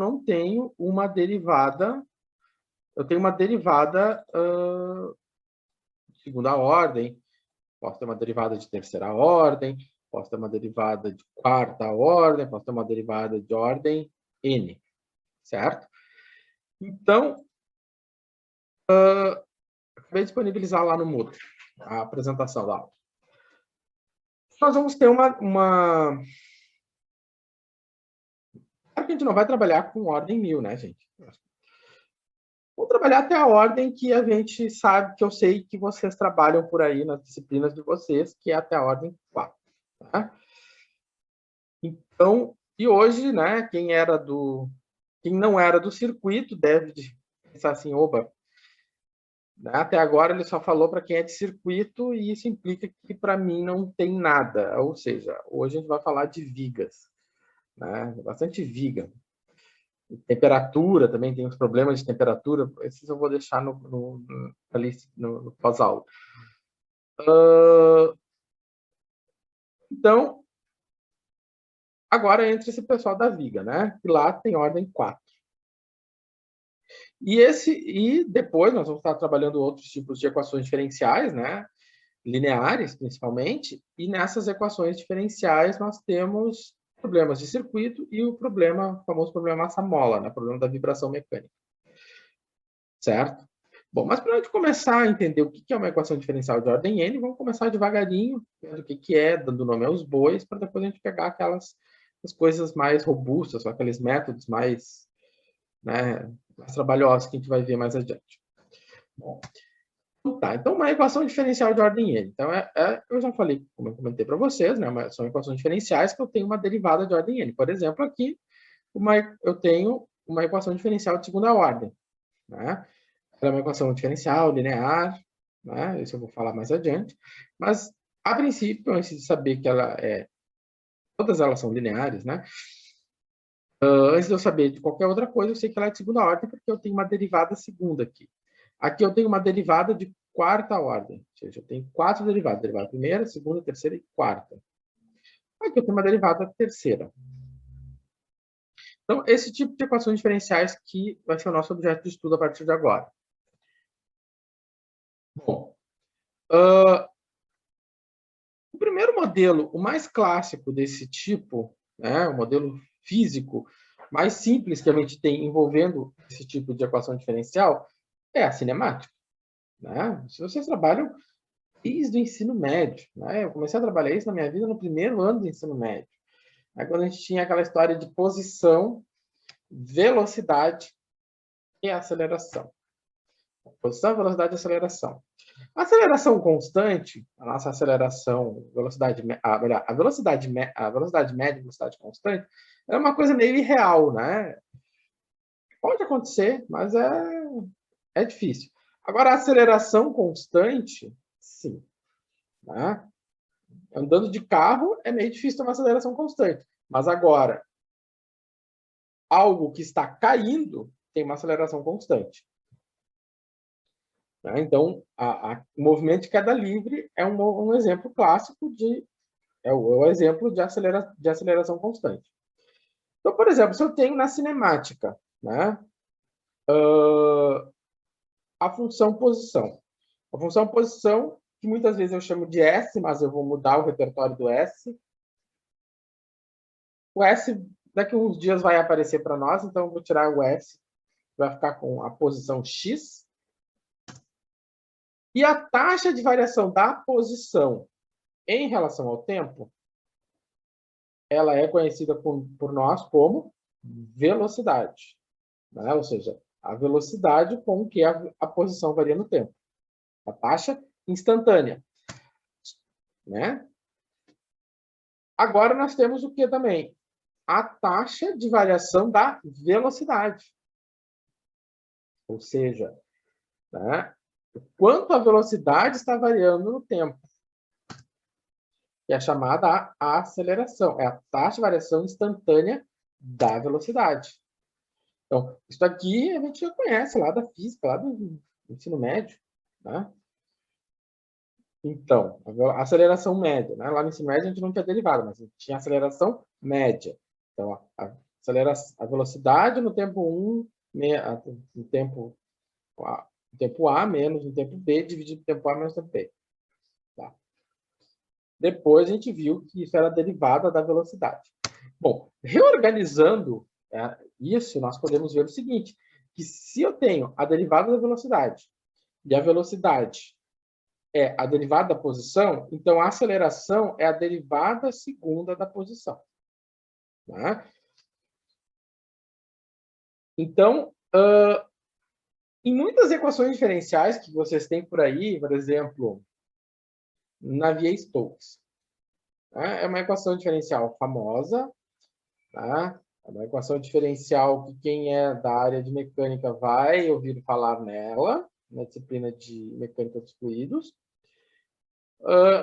não tenho uma derivada, eu tenho uma derivada de segunda ordem, posso ter uma derivada de terceira ordem, posso ter uma derivada de quarta ordem, posso ter uma derivada de ordem n, certo? Então, acabei de disponibilizar lá no Moodle a apresentação da aula. Nós vamos ter Claro que a gente não vai trabalhar com ordem 1000, né, gente? Vamos trabalhar até a ordem que a gente sabe, que eu sei que vocês trabalham por aí nas disciplinas de vocês, que é até a ordem 4. Tá? Então, e hoje, né, quem não era do circuito deve pensar assim, oba, né, até agora ele só falou para quem é de circuito e isso implica que para mim não tem nada. Ou seja, hoje a gente vai falar de vigas, né, bastante viga. Temperatura, também tem os problemas de temperatura, esses eu vou deixar no pós-aula. Então, agora entra esse pessoal da viga, né? Que lá tem ordem 4. E depois nós vamos estar trabalhando outros tipos de equações diferenciais, né? Lineares, principalmente, e nessas equações diferenciais nós temos problemas de circuito e o famoso problema massa-mola, né? O problema da vibração mecânica. Certo? Bom, mas para a gente começar a entender o que é uma equação diferencial de ordem n, vamos começar devagarinho, vendo o que é, dando nome aos bois, para depois a gente pegar aquelas as coisas mais robustas, aqueles métodos mais, né, mais trabalhosos que a gente vai ver mais adiante. Bom, tá, então uma equação diferencial de ordem n. Então, eu já falei, como eu comentei para vocês, né, são equações diferenciais que eu tenho uma derivada de ordem n. Por exemplo, aqui, eu tenho uma equação diferencial de segunda ordem. Né? Ela é uma equação diferencial, linear, né? Isso eu vou falar mais adiante. Mas, a princípio, antes de saber que todas elas são lineares, né? Antes de eu saber de qualquer outra coisa, eu sei que ela é de segunda ordem, porque eu tenho uma derivada segunda aqui. Aqui eu tenho uma derivada de quarta ordem. Ou seja, eu tenho 4 derivadas. Derivada primeira, segunda, terceira e quarta. Aqui eu tenho uma derivada terceira. Então, esse tipo de equações diferenciais que vai ser o nosso objeto de estudo a partir de agora. Bom, o primeiro modelo, o mais clássico desse tipo, né, o modelo físico mais simples que a gente tem envolvendo esse tipo de equação diferencial, é a cinemática. Né? Se vocês trabalham desde o ensino médio, né? Eu comecei a trabalhar isso na minha vida no primeiro ano do ensino médio. Aí, quando a gente tinha aquela história de posição, velocidade e aceleração. Posição, velocidade e aceleração. A aceleração constante, a nossa aceleração, a velocidade média e velocidade constante, é uma coisa meio irreal, né? Pode acontecer, mas é difícil. Agora, a aceleração constante, sim. Né? Andando de carro, é meio difícil ter uma aceleração constante. Mas agora, algo que está caindo tem uma aceleração constante. Então, o movimento de queda livre é um exemplo clássico é o exemplo de aceleração constante. Então, por exemplo, se eu tenho na cinemática, né, a função posição. A função posição, que muitas vezes eu chamo de S, mas eu vou mudar o repertório do S. O S, daqui a uns dias vai aparecer para nós, então eu vou tirar o S, vai ficar com a posição X. E a taxa de variação da posição em relação ao tempo, ela é conhecida por nós como velocidade. Né? Ou seja, a velocidade com que a posição varia no tempo. A taxa instantânea. Né? Agora nós temos o que também? A taxa de variação da velocidade. Ou seja, né? Quanto a velocidade está variando no tempo. Que é chamada a aceleração. É a taxa de variação instantânea da velocidade. Então, isso aqui a gente já conhece lá da física, lá do ensino médio. Né? Então, a aceleração média. Né? Lá no ensino médio a gente não tinha derivada, mas a gente tinha aceleração média. Então, a a velocidade no tempo 1, no tempo A menos no tempo B, dividido pelo tempo A menos no tempo B. Tá? Depois a gente viu que isso era derivada da velocidade. Bom, reorganizando isso, nós podemos ver o seguinte, que se eu tenho a derivada da velocidade e a velocidade é a derivada da posição, então a aceleração é a derivada segunda da posição. Tá? Então, em muitas equações diferenciais que vocês têm por aí, por exemplo, Navier-Stokes, tá? É uma equação diferencial famosa, tá? É uma equação diferencial que quem é da área de mecânica vai ouvir falar nela, na disciplina de mecânica dos fluidos.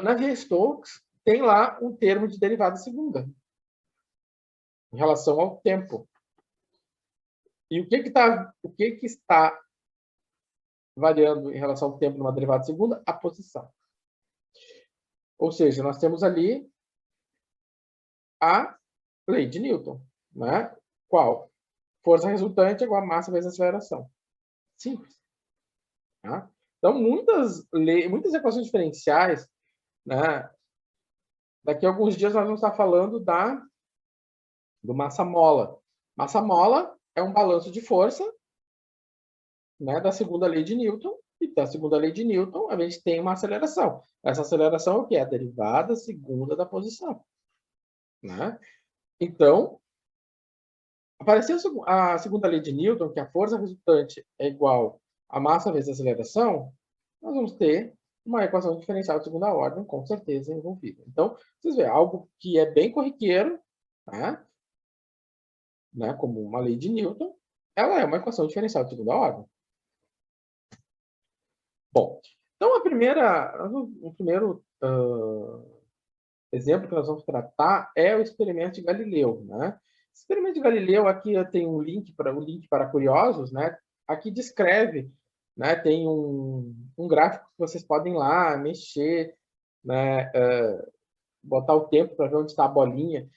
Navier-Stokes tem lá um termo de derivada segunda, em relação ao tempo. E o que está variando em relação ao tempo numa derivada segunda? A posição. Ou seja, nós temos ali a lei de Newton, né? Qual? Força resultante igual a massa vezes aceleração. Simples. Tá? Então, muitas equações diferenciais, né? Daqui a alguns dias nós vamos estar falando do massa-mola. Massa-mola é um balanço de força, né, da segunda lei de Newton, e da segunda lei de Newton a gente tem uma aceleração. Essa aceleração é o que? É a derivada segunda da posição. Né? Então, apareceu a segunda lei de Newton, que a força resultante é igual a massa vezes a aceleração, nós vamos ter uma equação diferencial de segunda ordem, com certeza, envolvida. Então, vocês veem, algo que é bem corriqueiro, tá? Né, como uma lei de Newton, ela é uma equação diferencial de segunda ordem. Bom, então o primeiro exemplo que nós vamos tratar é o experimento de Galileu, né? O experimento de Galileu, aqui eu tenho um link para curiosos, né? Aqui descreve, né? Tem um gráfico que vocês podem lá mexer, né? Botar o tempo para ver onde está a bolinha.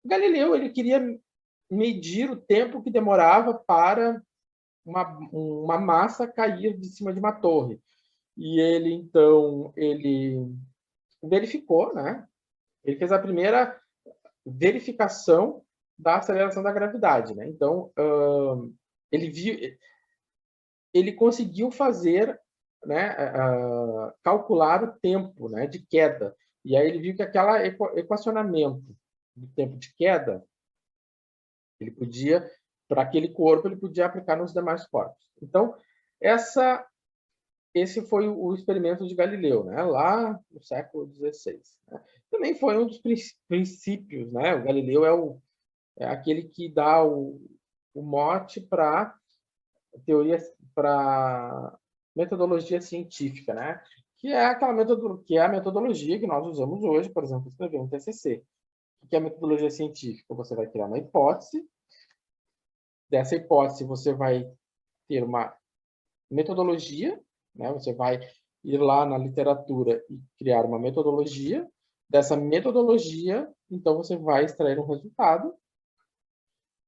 Galileu, ele queria medir o tempo que demorava para uma massa cair de cima de uma torre. E ele verificou, né? Ele fez a primeira verificação da aceleração da gravidade, né? Então, ele conseguiu fazer, né, calcular o tempo, né, de queda. E aí ele viu que aquele equacionamento do tempo de queda, ele podia, para aquele corpo, ele podia aplicar nos demais corpos. Então, esse foi o experimento de Galileu, né? Lá no século XVI. Né? Também foi um dos princípios, né? O Galileu é aquele que dá o mote para teoria, para metodologia científica, né? Que é aquela metodologia que nós usamos hoje, por exemplo, para escrever um TCC. O que é a metodologia científica? Você vai criar uma hipótese. Dessa hipótese, você vai ter uma metodologia, né? Você vai ir lá na literatura e criar uma metodologia. Dessa metodologia, então, você vai extrair um resultado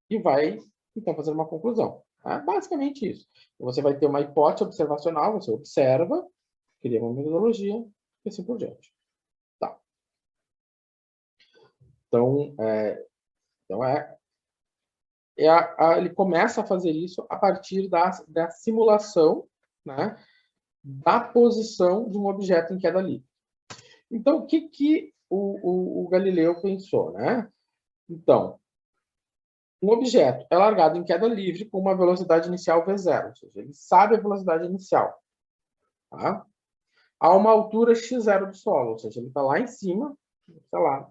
e vai, então, fazer uma conclusão. É basicamente isso. Você vai ter uma hipótese observacional, você observa, cria uma metodologia e assim por diante. Tá. Então, ele começa a fazer isso a partir da simulação, né, da posição de um objeto em queda livre. Então, o que o Galileu pensou? Né? Então, um objeto é largado em queda livre com uma velocidade inicial v0, ou seja, ele sabe a velocidade inicial. Tá? A uma altura x0 do solo, ou seja, ele está lá em cima, está lá.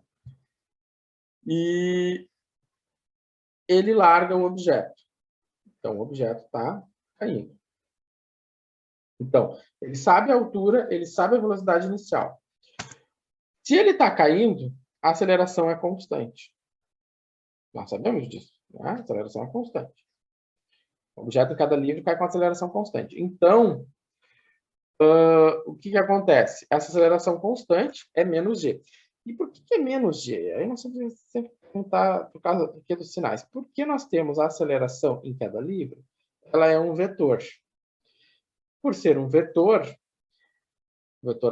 E ele larga o objeto. Então, o objeto está caindo. Então, ele sabe a altura, ele sabe a velocidade inicial. Se ele está caindo, a aceleração é constante. Nós sabemos disso. Né? A aceleração é constante. O objeto em queda livre cai com aceleração constante. Então, o que acontece? Essa aceleração constante é menos g. E por que é menos g? Aí nós vamos sempre perguntar por causa do que dos sinais. Por que nós temos a aceleração em queda livre? Ela é um vetor. Por ser um vetor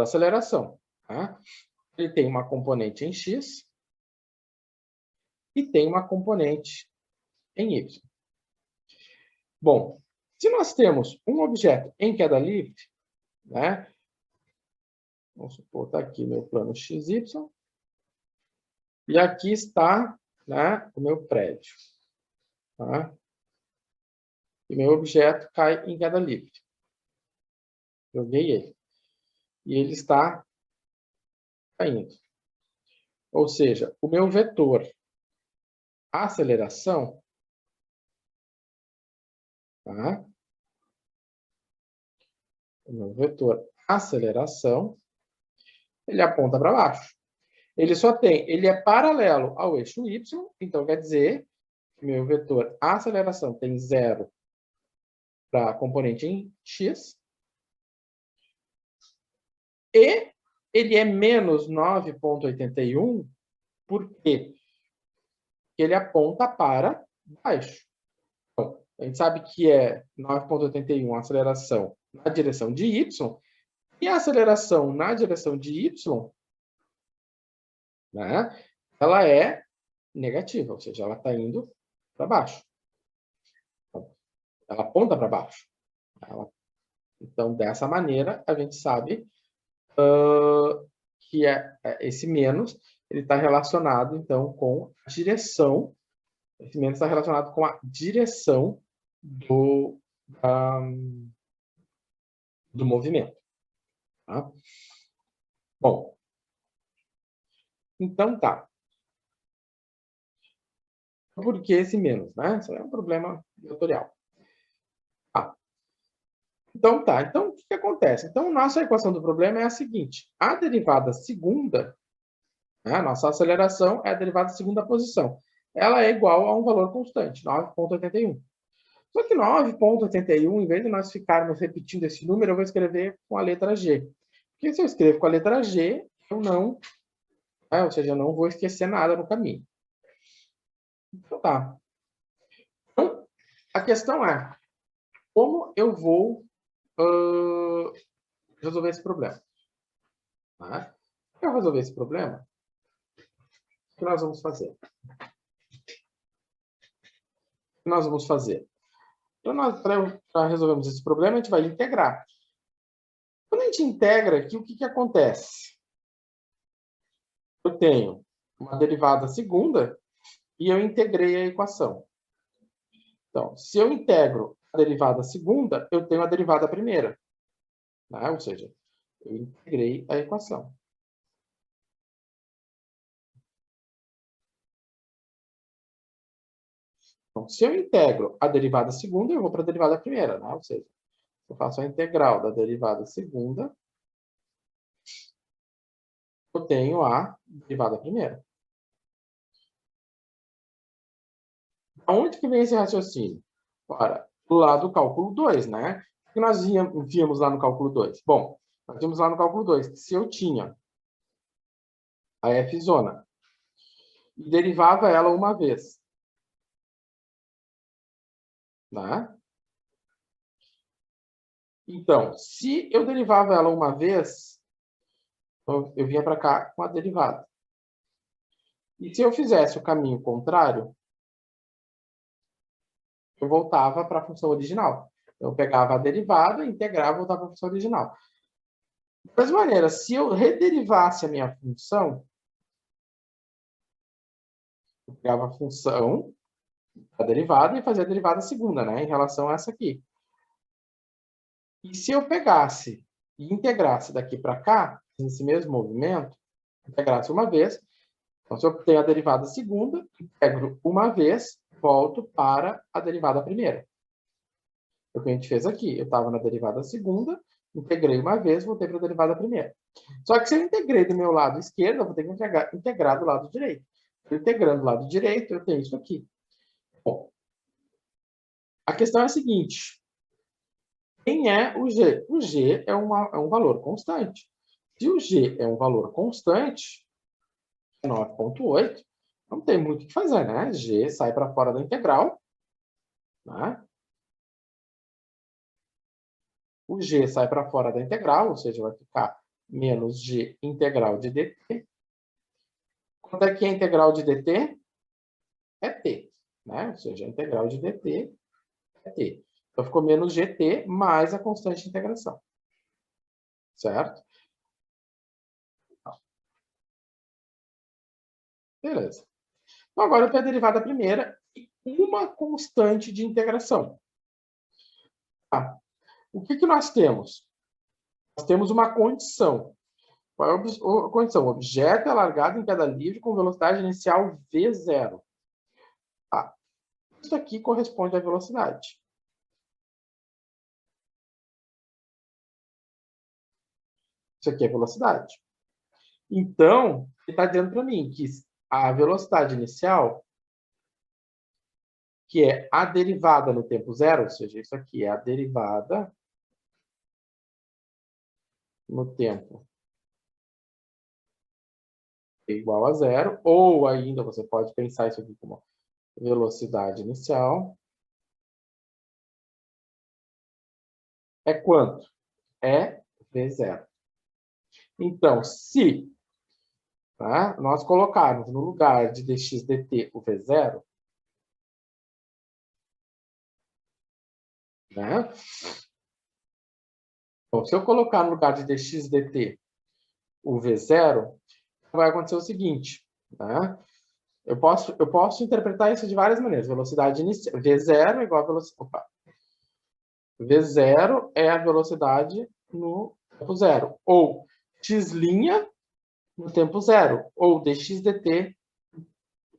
aceleração, tá? Ele tem uma componente em x e tem uma componente em y. Bom, se nós temos um objeto em queda livre, né? Vamos supor, está aqui meu plano XY, e aqui está, né, o meu prédio. Tá? E meu objeto cai em queda livre. Joguei ele. E ele está caindo. Ou seja, o meu vetor aceleração, tá? O meu vetor aceleração, ele aponta para baixo. Ele é paralelo ao eixo y, então quer dizer que meu vetor aceleração tem 0 para a componente em x, e ele é menos 9,81, por quê? Porque ele aponta para baixo. Então, a gente sabe que é 9,81 a aceleração na direção de y, e a aceleração na direção de y, né, ela é negativa, ou seja, ela está indo para baixo. Ela aponta para baixo. Então, dessa maneira, a gente sabe que esse menos ele está relacionado, então, com a direção. Esse menos está relacionado com a direção do movimento. Tá? Bom, então tá. Por que esse menos? Né? Isso é um problema vetorial. Ah. Então tá. Então, o que acontece? Então, nossa equação do problema é a seguinte. A derivada segunda, né, a nossa aceleração é a derivada segunda posição. Ela é igual a um valor constante, 9,81. Só que 9,81, em vez de nós ficarmos repetindo esse número, eu vou escrever com a letra G. Porque se eu escrevo com a letra G, eu não, ou seja, eu não vou esquecer nada no caminho. Então tá. Então, a questão é, como eu vou resolver esse problema? Tá? Para resolver esse problema, o que nós vamos fazer? O que nós vamos fazer? Então, para resolvermos esse problema, a gente vai integrar. Quando a gente integra aqui, o que acontece? Eu tenho uma derivada segunda e eu integrei a equação. Então, se eu integro a derivada segunda, eu tenho a derivada primeira. Né? Ou seja, eu integrei a equação. Então, se eu integro a derivada segunda, eu vou para a derivada primeira. Né? Ou seja, eu faço a integral da derivada segunda, eu tenho a derivada primeira. Aonde que vem esse raciocínio? Ora, do lado do cálculo 2, né? O que nós víamos lá no cálculo 2? Bom, nós vimos lá no cálculo 2 que se eu tinha a f zona e derivava ela uma vez, né? Então, se eu derivava ela uma vez, eu vinha para cá com a derivada. E se eu fizesse o caminho contrário, eu voltava para a função original. Eu pegava a derivada, integrava e voltava para a função original. Da mesma maneira, se eu rederivasse a minha função, eu pegava a função, a derivada, e fazia a derivada segunda, né, em relação a essa aqui. E se eu pegasse e integrasse daqui para cá, nesse mesmo movimento, integrasse uma vez, então se eu tenho a derivada segunda, integro uma vez, volto para a derivada primeira. É o que a gente fez aqui. Eu estava na derivada segunda, integrei uma vez, voltei para a derivada primeira. Só que se eu integrei do meu lado esquerdo, eu vou ter que integrar do lado direito. Integrando do lado direito, eu tenho isso aqui. Bom, a questão é a seguinte. Quem é o G? O G é um valor constante. Se o G é um valor constante, 9,8. Não tem muito o que fazer, né? G sai para fora da integral, né? O G sai para fora da integral, ou seja, vai ficar menos G integral de dt. Quanto é que é a integral de dt? É t, né? Ou seja, a integral de dt é t. Então, ficou menos gt mais a constante de integração. Certo? Beleza. Então, agora eu tenho a derivada primeira e uma constante de integração. Tá. O que nós temos? Nós temos uma condição. Qual é a condição? O objeto é largado em queda livre com velocidade inicial v0. Tá. Isso aqui corresponde à velocidade. Isso aqui é velocidade. Então, ele está dizendo para mim que a velocidade inicial, que é a derivada no tempo zero, ou seja, isso aqui é a derivada no tempo igual a zero, ou ainda você pode pensar isso aqui como velocidade inicial. É quanto? É v0. Então, se nós colocarmos no lugar de dx dt o v0, né? Então, se eu colocar no lugar de dx dt o v0, vai acontecer o seguinte, né? Eu posso interpretar isso de várias maneiras. Velocidade inicial, v0 é igual a velocidade. V0 é a velocidade no tempo zero. Ou x' no tempo zero. Ou dx dt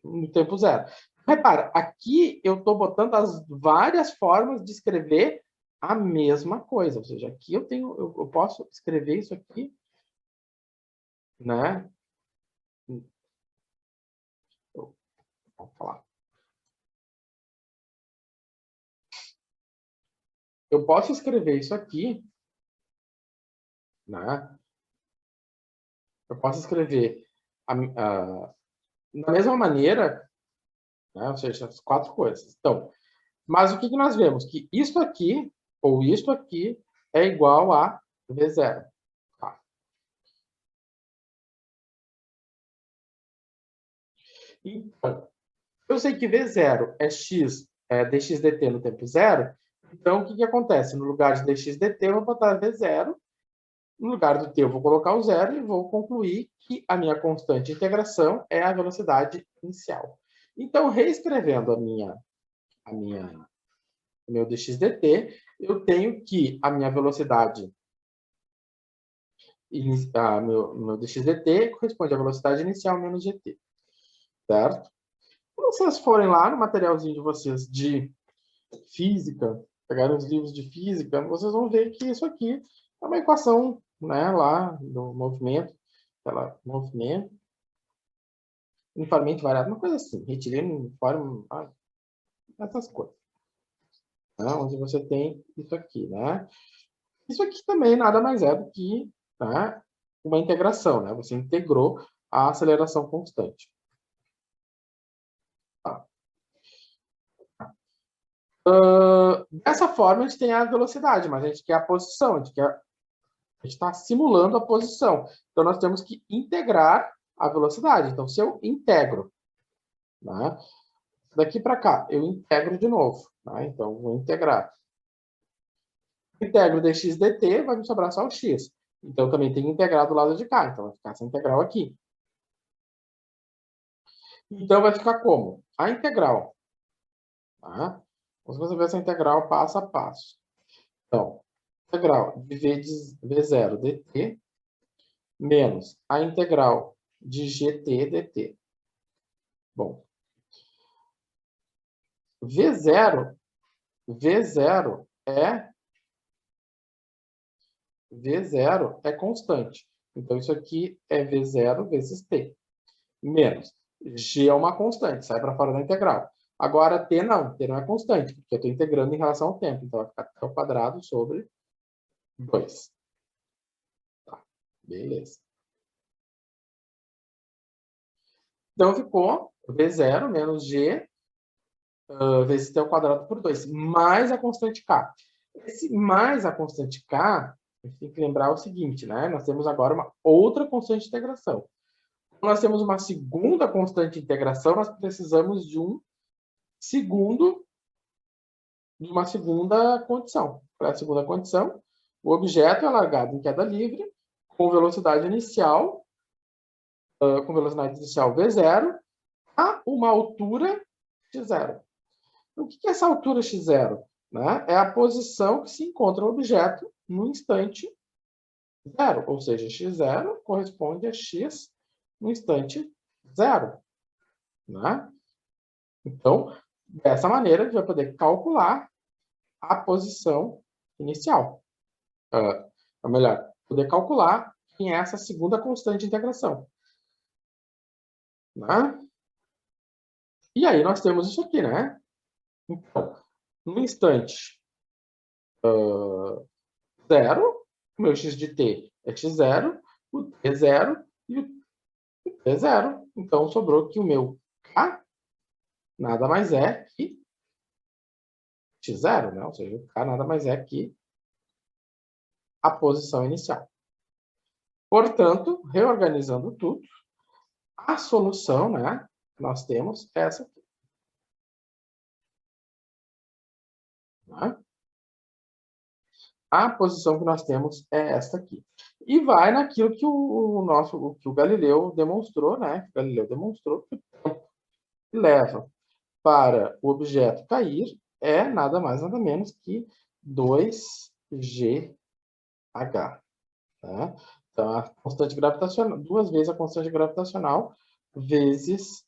no tempo zero. Repara, aqui eu estou botando as várias formas de escrever a mesma coisa. Ou seja, aqui eu posso escrever isso aqui, né? Vamos falar. Eu posso escrever isso aqui, né? Eu posso escrever da mesma maneira, né? Ou seja, as quatro coisas. Então, mas o que nós vemos? Que isto aqui, ou isto aqui, é igual a V0. Tá. Então, eu sei que V0 é x, dx dt no tempo zero. Então, o que acontece? No lugar de dx dt, eu vou botar V0. No lugar do t, eu vou colocar o zero e vou concluir que a minha constante de integração é a velocidade inicial. Então, reescrevendo o meu dx dt, eu tenho que a minha velocidade, meu dx dt corresponde à velocidade inicial menos gt. Certo? Quando vocês forem lá no materialzinho de vocês de física, pegarem os livros de física, vocês vão ver que isso aqui é uma equação, né, lá do movimento, movimento uniformemente variável, uma coisa assim, retilíneo uniforme, essas coisas. Né, onde você tem isso aqui, né? Isso aqui também nada mais é do que, né, uma integração, né? Você integrou a aceleração constante. Tá. Dessa forma, a gente tem a velocidade, mas a gente quer a posição, a gente está simulando a posição. Então, nós temos que integrar a velocidade. Então, se eu integro, né, daqui para cá, eu integro de novo. Né? Então, vou integrar. Integro dx dt, vai me sobrar só o x. Então, também tem que integrar do lado de cá. Então, vai ficar essa integral aqui. Então, vai ficar como? A integral. Tá? Vamos resolver essa integral passo a passo. Então, integral de v0 dt menos a integral de gt dt. Bom, V0 é constante. Então, isso aqui é V0 vezes T. Menos. G é uma constante, sai para fora da integral. Agora, T não é constante, porque eu estou integrando em relação ao tempo. Então, vai ficar T ao quadrado sobre 2. Tá, beleza. Então, ficou V0 menos G vezes T ao quadrado por 2, mais a constante K. Esse mais a constante K, a gente tem que lembrar o seguinte, né? Nós temos agora uma outra constante de integração. Quando nós temos uma segunda constante de integração, nós precisamos de uma segunda condição. Para a segunda condição, o objeto é largado em queda livre, com velocidade inicial V0, a uma altura x0. O que é essa altura x0? Né? É a posição que se encontra o objeto no instante zero, ou seja, x0 corresponde a x no instante zero. Né? Então, dessa maneira, a gente vai poder calcular a posição inicial. Ou melhor, poder calcular em essa segunda constante de integração. Né? E aí nós temos isso aqui, né? Então, no instante zero, o meu x de t é x0, o t é zero e o t é zero. Então, sobrou que o meu k nada mais é que x0, né? Ou seja, o k nada mais é que a posição inicial. Portanto, reorganizando tudo, a solução, né, que nós temos é essa aqui. Né? A posição que nós temos é esta aqui. E vai naquilo que o Galileu demonstrou, né? O Galileu demonstrou que o tempo que leva para o objeto cair é nada mais nada menos que 2gh. Né? Então, a constante gravitacional, duas vezes a constante gravitacional, vezes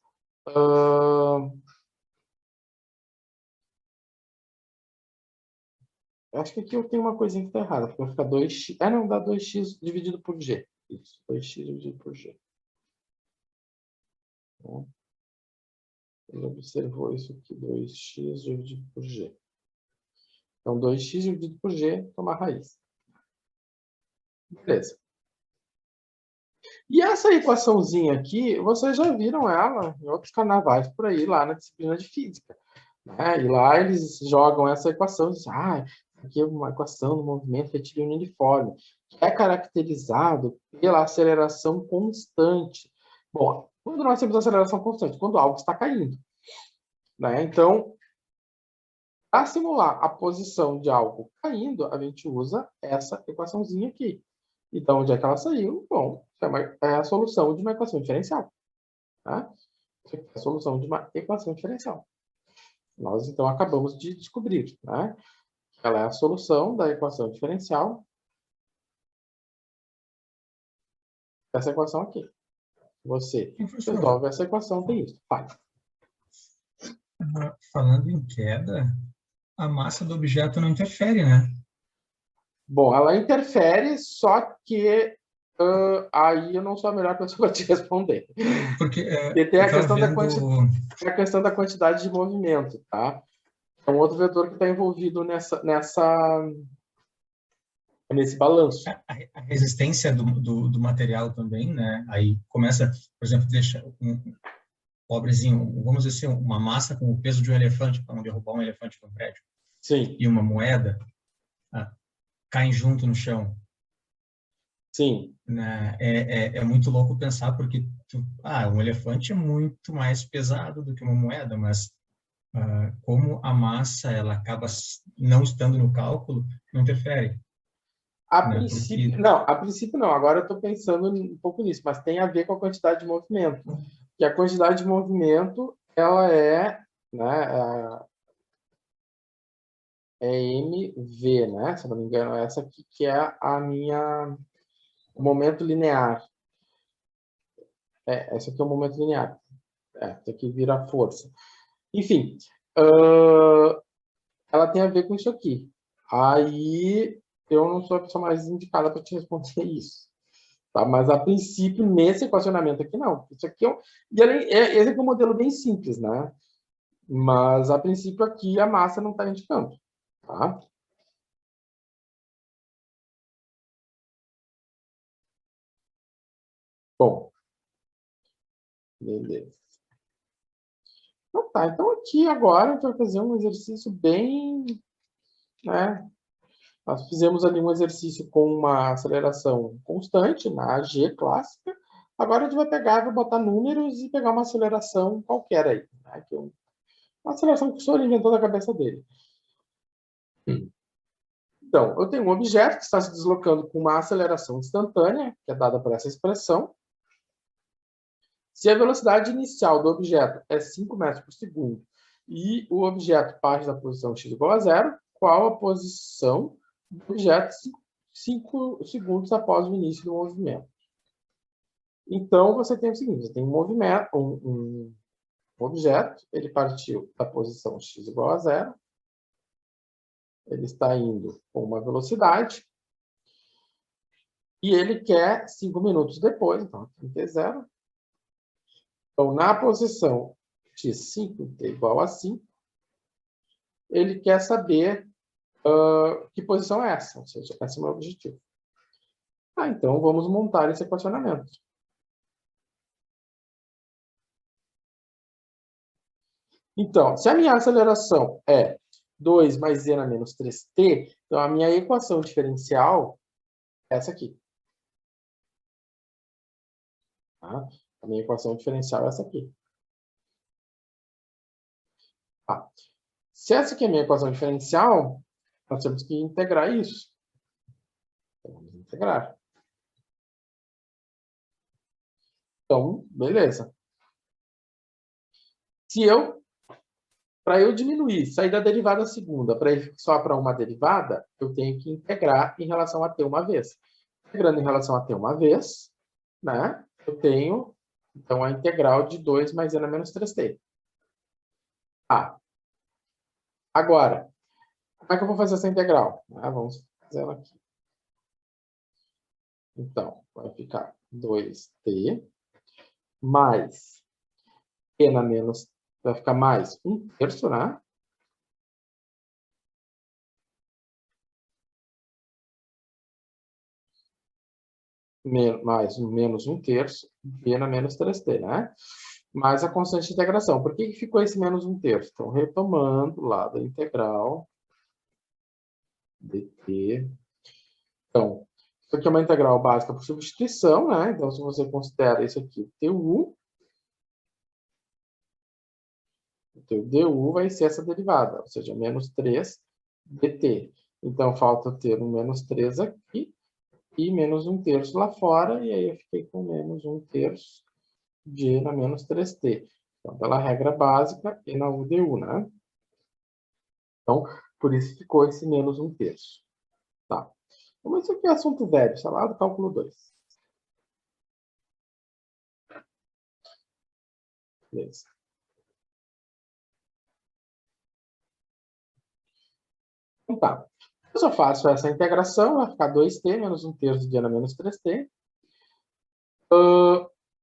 acho que aqui eu tenho uma coisinha que está errada, porque vai ficar 2x. Não, dá 2x dividido por g. Isso, 2x dividido por g. Então, ele observou isso aqui, 2x dividido por g. Então, 2x dividido por g, tomar raiz. Beleza. E essa equaçãozinha aqui, vocês já viram ela em outros carnavais por aí, lá na disciplina de física. Né? E lá eles jogam essa equação e dizem, aqui é uma equação do movimento retilíneo uniforme, que é caracterizado pela aceleração constante. Bom, quando nós temos aceleração constante? Quando algo está caindo. Né? Então, para simular a posição de algo caindo, a gente usa essa equaçãozinha aqui. Então, onde é que ela saiu? Bom, é a solução de uma equação diferencial. Tá? Isso aqui é a solução de uma equação diferencial. Nós, então, acabamos de descobrir, né? Ela é a solução da equação diferencial dessa equação aqui. Você Professor, resolve essa equação, tem isso. Faz. falando em queda, a massa do objeto não interfere, né? Bom, ela interfere, só que aí eu não sou a melhor pessoa para te responder. Porque E tem eu a estava questão vendo. a questão da quantidade de movimento, tá? É um outro vetor que está envolvido nesse balanço. A resistência do material também, né? Aí começa, por exemplo, deixa um pobrezinho, vamos dizer assim, uma massa com o peso de um elefante, para não derrubar um elefante no prédio, Sim, e uma moeda caem junto no chão. sim. Né? É muito louco pensar, porque um elefante é muito mais pesado do que uma moeda, mas como a massa ela acaba não estando no cálculo, não interfere. Né? Porque A princípio não. Agora eu estou pensando um pouco nisso, mas tem a ver com a quantidade de movimento. Que a quantidade de movimento, ela né, é mv, né? Se eu não me engano, é essa aqui que é o momento linear. Essa aqui é o momento linear. Essa aqui vira a força. Enfim, ela tem a ver com isso aqui. Aí eu não sou a pessoa mais indicada para te responder isso. Tá? Mas, a princípio, nesse equacionamento aqui, não. Isso aqui esse aqui é um modelo bem simples, né? Mas, a princípio, aqui a massa não está indicando. Tá? Bom, Beleza. Então tá, então aqui agora a gente vai fazer um exercício bem, né? Nós fizemos ali um exercício com uma aceleração constante, na G clássica. Agora a gente vai pegar, vai botar números e pegar uma aceleração qualquer aí, né? Uma aceleração que o senhor inventou na cabeça dele. Então, eu tenho um objeto que está se deslocando com uma aceleração instantânea, que é dada por essa expressão. Se a velocidade inicial do objeto é 5 metros por segundo e o objeto parte da posição x igual a zero, qual a posição do objeto 5 segundos após o início do movimento? Então, você tem o seguinte, você tem um movimento, um objeto, ele partiu da posição x igual a zero, ele está indo com uma velocidade, e ele quer 5 minutos depois, então aqui tem zero. Então, na posição x5, t igual a 5, ele quer saber que posição é essa, ou seja, esse é o meu objetivo. Então vamos montar esse equacionamento. Então, se a minha aceleração é 2 mais z na menos 3t, então a minha equação diferencial é essa aqui. Tá? A minha equação diferencial é essa aqui. Tá. Se essa aqui é a minha equação diferencial, nós temos que integrar isso. Então, vamos integrar. Então, beleza. Para eu diminuir, sair da derivada segunda para ir só para uma derivada, eu tenho que integrar em relação a t uma vez. Integrando em relação a t uma vez, né, eu tenho, então, a integral de 2 mais z na menos 3t. Agora, como é que eu vou fazer essa integral? Vamos fazer ela aqui. Então, vai ficar 2t mais t na menos, vai ficar mais 1/3, né? Mais menos 1/3, t na menos 3t, né? Mais a constante de integração. Por que ficou esse menos 1/3? Então, retomando lá da integral dt. Então, isso aqui é uma integral básica por substituição, né? Então, se você considera isso aqui tu, o teu du vai ser essa derivada, ou seja, menos 3 dt. Então, falta ter um menos 3 aqui e menos 1/3 lá fora, e aí eu fiquei com menos 1/3 de na menos 3t. Então, pela regra básica e na UDU, né? Então, por isso ficou esse menos 1/3. Tá. Então, isso aqui é assunto velho, sei lá, do cálculo 2. Beleza. Então, tá. Eu só faço essa integração, vai ficar 2t menos 1/3 de n menos 3t.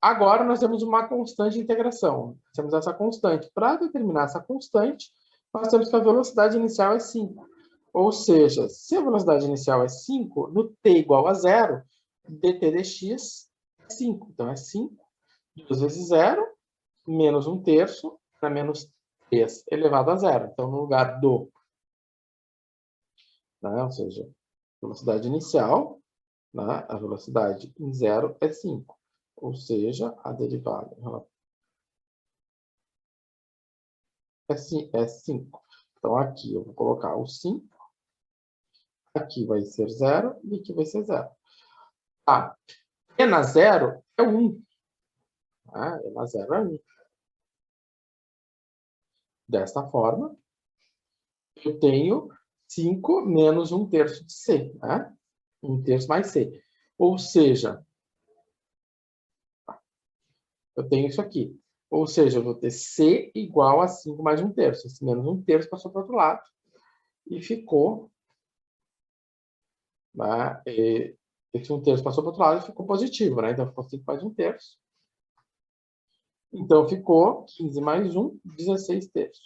Agora, nós temos uma constante de integração. Temos essa constante. Para determinar essa constante, nós temos que a velocidade inicial é 5. Ou seja, se a velocidade inicial é 5, no t igual a 0, dt dx é 5. Então, é 5, 2 vezes 0, menos 1/3, na menos 3 elevado a 0. Então, no lugar do, né, ou seja, velocidade inicial, né, a velocidade em 0 é 5. Ou seja, a derivada é 5. Então, aqui eu vou colocar o 5. Aqui vai ser 0 e aqui vai ser 0. E na 0 é 1. E na 0 é 1. Desta forma, eu tenho 5 menos 1/3 de c. 1/3 mais c. Ou seja, eu tenho isso aqui. Ou seja, eu vou ter c igual a 5 mais 1/3. Esse menos 1/3 passou para o outro lado. E ficou... esse 1/3 passou para o outro lado e ficou positivo, né? Então, ficou 5 mais 1/3. Então, ficou 15 mais 1, 16/3.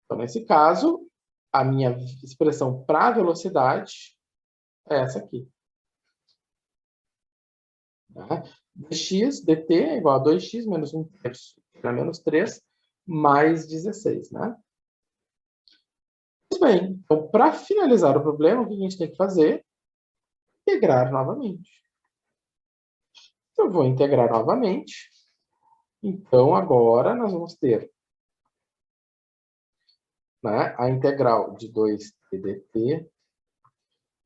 Então, nesse caso, a minha expressão para a velocidade é essa aqui. Né? Dx dt é igual a 2x menos 1/3 para menos 3 mais 16. Né? Muito bem, então, para finalizar o problema, o que a gente tem que fazer? Integrar novamente. Eu vou integrar novamente. Então, agora nós vamos ter, né, a integral de 2t dt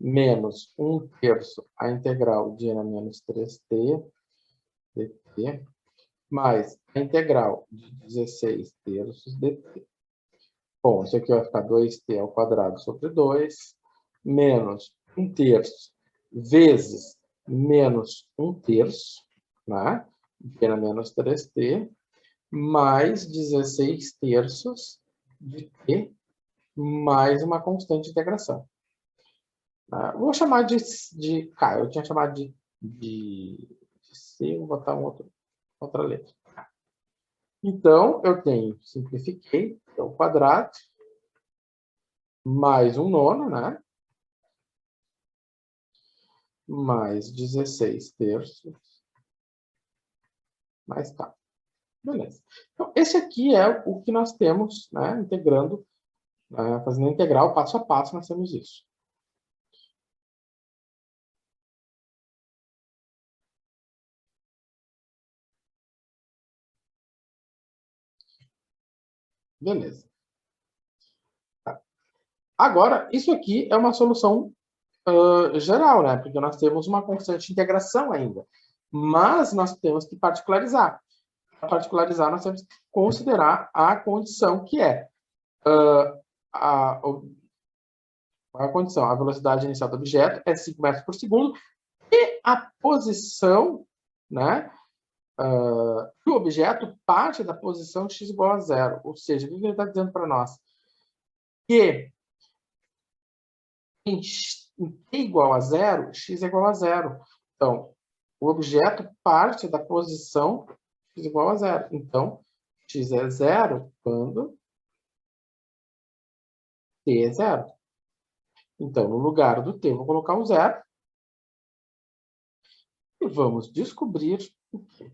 menos 1/3 a integral de n a menos 3t dt mais a integral de 16 terços dt. Bom, isso aqui vai ficar 2t ao quadrado sobre 2 menos 1/3 vezes menos 1/3, né? De n a menos 3t, mais 16 terços de t, mais uma constante de integração. Vou chamar de K. Eu tinha chamado de C, vou botar outra letra. Então, eu tenho, simplifiquei, é o quadrado, mais 1/9, né? Mais 16 terços, mais K. Beleza. Então, esse aqui é o que nós temos, né? Integrando, fazendo a integral passo a passo, nós temos isso. Beleza. Tá. Agora, isso aqui é uma solução geral, né? Porque nós temos uma constante de integração ainda. Mas nós temos que particularizar. Para particularizar, nós temos que considerar a condição que é a condição, a velocidade inicial do objeto é 5 metros por segundo e a posição, né, do objeto parte da posição x igual a 0. Ou seja, o que ele está dizendo para nós? Que em t igual a 0, x é igual a 0. Então, o objeto parte da posição x igual a 0. Então, x é 0 quando t é 0. Então, no lugar do t, eu vou colocar um 0. E vamos descobrir o quê?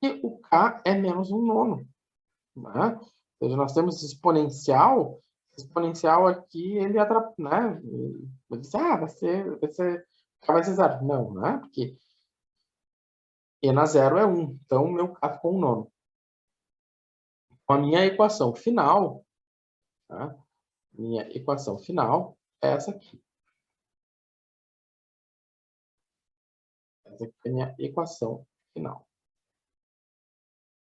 Que o k é menos 1/9. Né? Ou seja, nós temos exponencial. Exponencial aqui, ele atrapalha, né? Ele diz, vai ser 0. Não, né? Porque e na 0 é 1. Então, o meu k ficou 1/9. A minha equação final, tá? Minha equação final é essa aqui. Essa aqui é a minha equação final.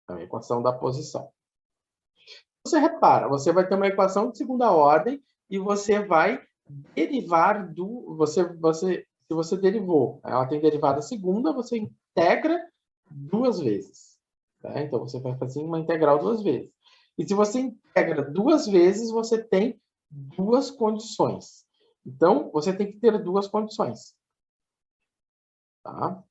É a equação da posição. Você repara, você vai ter uma equação de segunda ordem e você vai derivar se você derivou, ela tem derivada segunda, você integra duas vezes. Tá? Então, você vai fazer uma integral duas vezes. E se você integra duas vezes, você tem duas condições. Então, você tem que ter duas condições. Tá?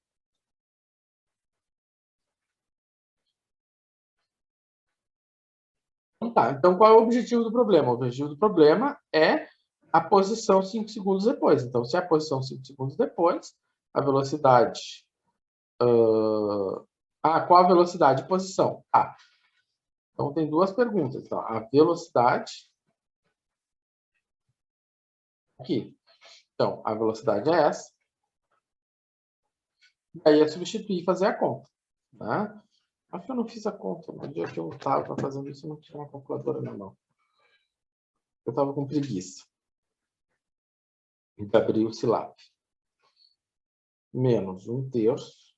Então, qual é o objetivo do problema? O objetivo do problema é a posição 5 segundos depois. Então, se é a posição 5 segundos depois, a velocidade... qual a velocidade de posição? Então, tem duas perguntas. Então, a velocidade... Aqui. Então, a velocidade é essa. E aí é substituir e fazer a conta. Né? Acho que eu não fiz a conta. No dia que eu estava fazendo isso, eu não tinha uma calculadora na mão. Eu estava com preguiça de abrir o Silab. Menos 1/3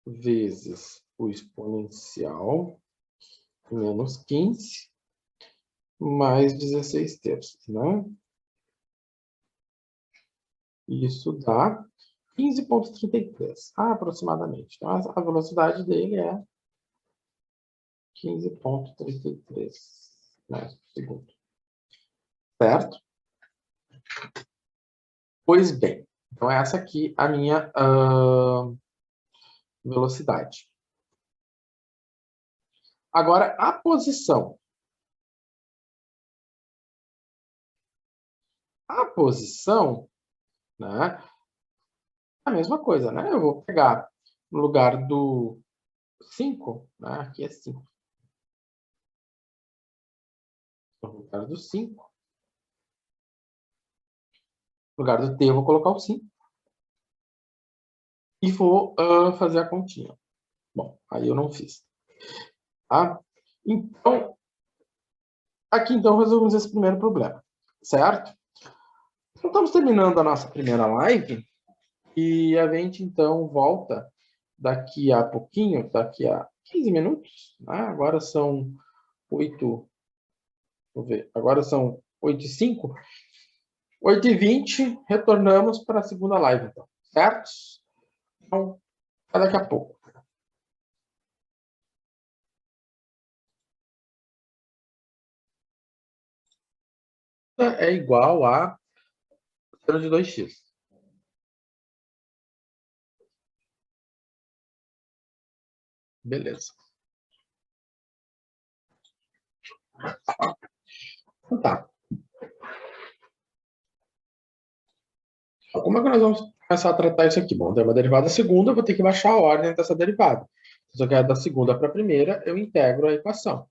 vezes o exponencial menos 15 mais 16 terços, né? Isso dá 15,33, aproximadamente. Então, a velocidade dele é 15,33 metros por segundo. Certo? Pois bem, então essa aqui é a minha velocidade. Agora, a posição. A posição né? A mesma coisa, né? Eu vou pegar no lugar do 5, né? Aqui é 5. No lugar do 5. No lugar do t, eu vou colocar o 5. E vou fazer a continha. Bom, aí eu não fiz. Tá? Então, aqui então resolvemos esse primeiro problema, certo? Então, estamos terminando a nossa primeira live e a gente então volta daqui a pouquinho, daqui a 15 minutos, né? Agora são 8, vou ver, agora são 8h05, 8h20, retornamos para a segunda live, então, certo? Então, até daqui a pouco. É igual a seno de 2x. Beleza. Então tá. Como é que nós vamos começar a tratar isso aqui? Bom, tem uma derivada segunda, eu vou ter que baixar a ordem dessa derivada. Se eu quero da segunda para a primeira, eu integro a equação.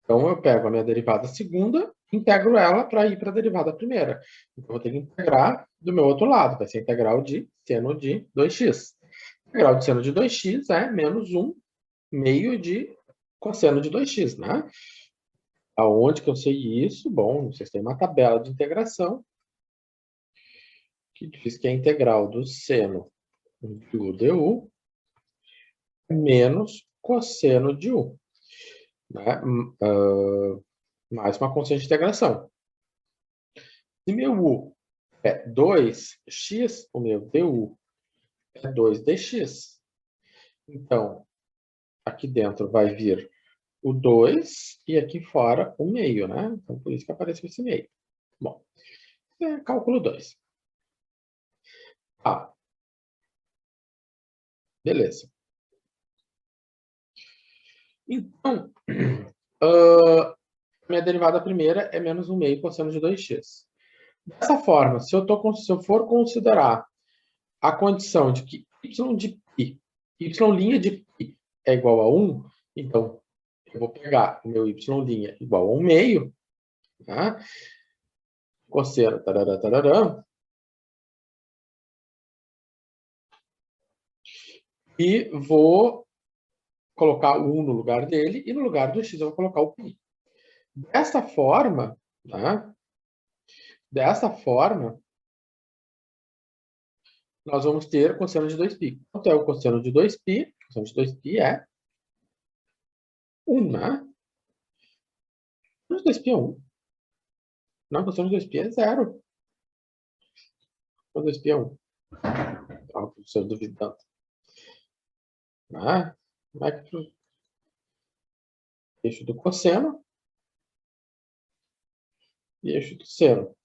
Então, eu pego a minha derivada segunda, integro ela para ir para a derivada primeira. Então, eu vou ter que integrar do meu outro lado. Vai ser integral de seno de 2x. Integral de seno de 2x é menos 1 meio de cosseno de 2x, né? Aonde que eu sei isso? Bom, vocês têm uma tabela de integração que diz que a integral do seno de u du menos cosseno de u, né? Mais uma constante de integração. Se meu u é 2x, o meu du é 2dx. Então, aqui dentro vai vir o 2 e aqui fora o meio, né? Então, por isso que apareceu esse meio. Bom, cálculo 2. Ah, beleza. Então, minha derivada primeira é menos 1 meio cosseno de 2x. Dessa forma, se eu for considerar a condição de que y de π, y' de π é igual a 1, então eu vou pegar o meu y' igual a 1 meio, tá? Cosseno, tarará, tarará, e vou colocar o 1 no lugar dele, e no lugar do x eu vou colocar o π. Dessa forma, tá? Dessa forma, nós vamos ter cosseno de 2π. Quanto é o cosseno de 2π? O cosseno de 2π é 1, né? Cosseno de 2π é 1. Não, cosseno de 2π é 0. Cosseno de 2π é 1. Então, professor duvidando. Né? Como é que o eixo do cosseno e eixo do seno?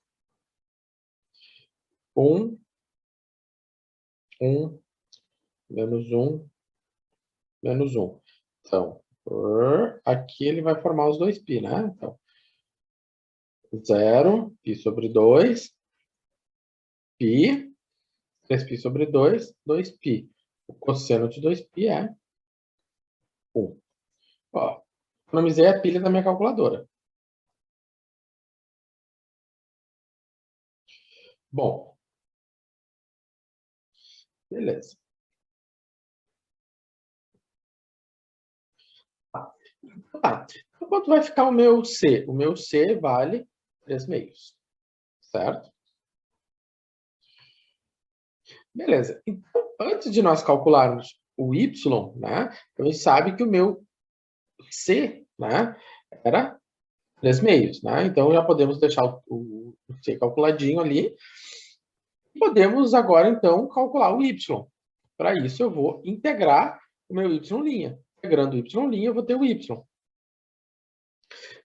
1, 1, menos 1, menos 1. Então, aqui ele vai formar os 2π, né? Então, 0, π sobre 2, π, 3π sobre 2, 2π. O cosseno de 2π é 1. Ó, economizei a pilha da minha calculadora. Bom, beleza. Tá. Então, quanto vai ficar o meu C? O meu C vale 3 meios, certo? Beleza. Então, antes de nós calcularmos o Y, né, a gente sabe que o meu C, né, era 3 meios, né? Então, já podemos deixar o C calculadinho ali. Podemos agora, então, calcular o Y. Para isso, eu vou integrar o meu Y'. Integrando o Y', eu vou ter o Y.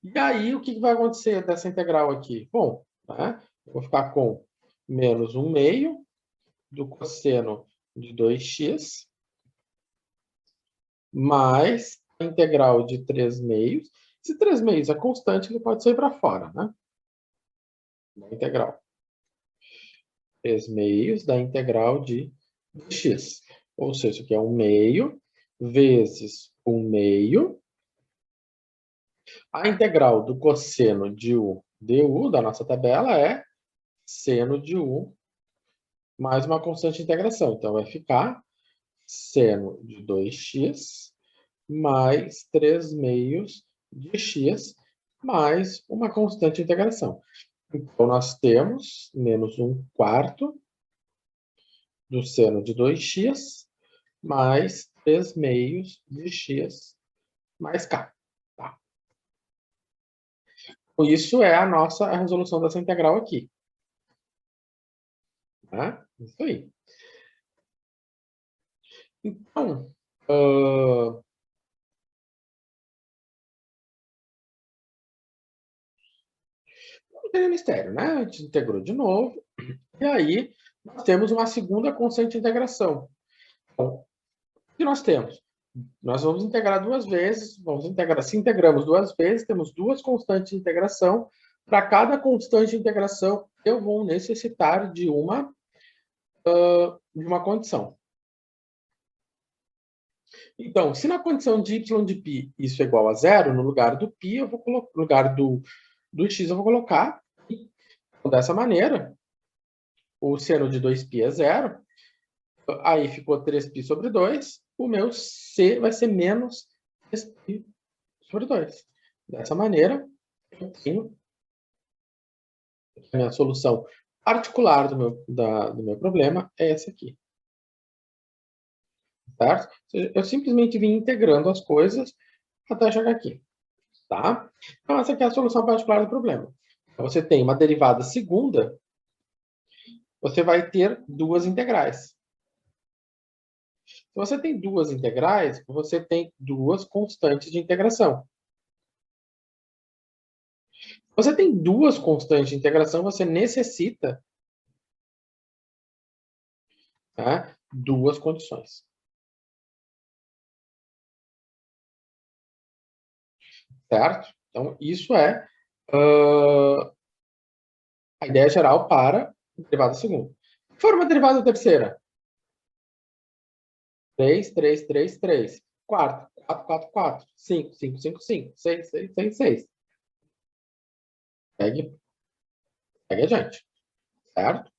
E aí, o que vai acontecer dessa integral aqui? Bom, né, eu vou ficar com menos 1 meio do cosseno de 2x mais a integral de 3 meios. Se 3 meios é constante, ele pode sair para fora, né? Da integral. 3 meios da integral de x. Ou seja, isso aqui é 1 meio vezes 1 meio. A integral do cosseno de u du da nossa tabela é seno de u mais uma constante de integração. Então, vai ficar seno de 2x mais 3 meios de x mais uma constante de integração. Então, nós temos menos 1/4 do seno de 2x mais 3 meios de x mais k. Tá? Então, isso é a resolução dessa integral aqui. Tá? Isso aí. Então, não tem mistério, né? A gente integrou de novo. E aí, nós temos uma segunda constante de integração. Então, o que nós temos? Nós vamos integrar duas vezes, se integramos duas vezes, temos duas constantes de integração. Para cada constante de integração, eu vou necessitar de uma condição. Então, se na condição de y de π isso é igual a zero, no lugar do π, eu vou colocar, no lugar do x, eu vou colocar. Então, dessa maneira, o seno de 2π é zero. Aí ficou 3π sobre 2. O meu C vai ser menos 3π sobre 2. Dessa maneira, eu tenho a minha solução particular do meu problema é essa aqui. Certo? Ou seja, eu simplesmente vim integrando as coisas até chegar aqui. Tá? Então, essa aqui é a solução particular do problema. Então, você tem uma derivada segunda, você vai ter duas integrais. Se você tem duas integrais, você tem duas constantes de integração. Se você tem duas constantes de integração, você necessita, tá, duas condições. Certo? Então, isso é a ideia geral para a derivada segunda. Se for uma derivada terceira, 3, 3, 3, 3. Quarta, 4, 4, 4. 5, 5, 5, 5. 6, 6, 6, 6. Segue adiante. Certo?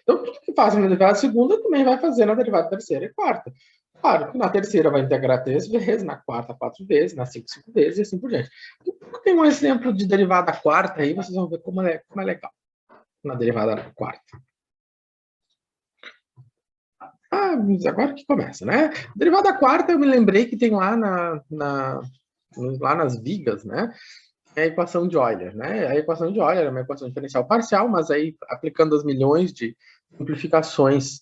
Então, tudo que faz na derivada segunda também vai fazer na derivada terceira e quarta. Claro que na terceira vai integrar 3 vezes, na quarta 4 vezes, na 5 vezes e assim por diante. Tem um exemplo de derivada quarta aí, vocês vão ver como é legal na derivada quarta. Agora que começa, né? Derivada quarta, eu me lembrei que tem lá lá nas vigas, né? É a equação de Euler, né? A equação de Euler é uma equação diferencial parcial, mas aí aplicando as milhões de simplificações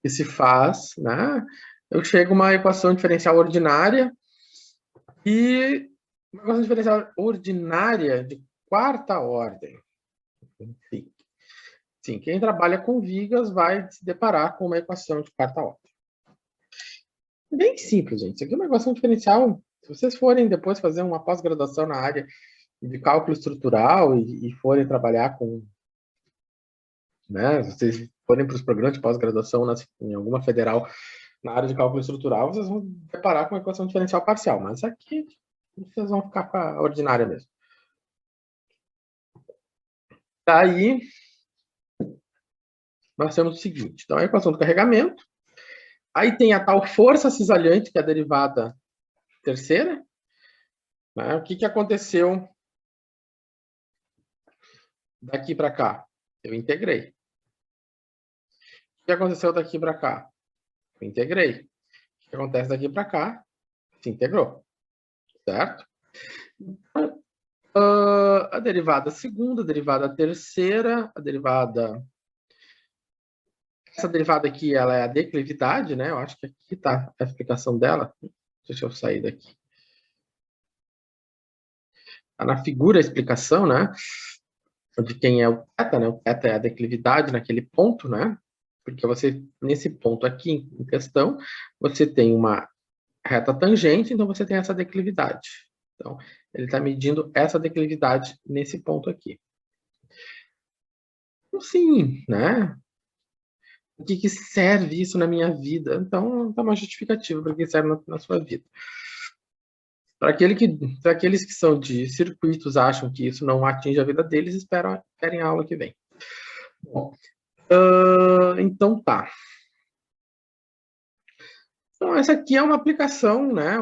que se faz, né? Eu chego a uma equação diferencial ordinária e uma equação diferencial ordinária de quarta ordem. Enfim. Sim, quem trabalha com vigas vai se deparar com uma equação de quarta ordem. Bem simples, gente. Isso aqui é uma equação diferencial. Se vocês forem depois fazer uma pós-graduação na área de cálculo estrutural e forem trabalhar com, né, vocês forem para os programas de pós-graduação em alguma federal na área de cálculo estrutural, vocês vão deparar com uma equação diferencial parcial. Mas aqui vocês vão ficar com a ordinária mesmo. Daí, nós temos o seguinte. Então, a equação do carregamento. Aí tem a tal força cisalhante, que é a derivada terceira. Né? O que aconteceu daqui para cá? Eu integrei. O que aconteceu daqui para cá? Eu integrei. O que acontece daqui para cá? Se integrou. Certo? A derivada segunda, a derivada terceira, essa derivada aqui, ela é a declividade, né? Eu acho que aqui está a explicação dela. Deixa eu sair daqui. Está na figura a explicação, né? De quem é o θ, né? O θ é a declividade naquele ponto, né? Porque você, nesse ponto aqui em questão, você tem uma reta tangente, então você tem essa declividade. Então, ele está medindo essa declividade nesse ponto aqui. Então, sim, né? O que serve isso na minha vida? Então, é uma justificativa para que serve na sua vida. Para aqueles que são de circuitos, acham que isso não atinge a vida deles, esperem a aula que vem. Bom, então tá. Então, essa aqui é uma aplicação, né,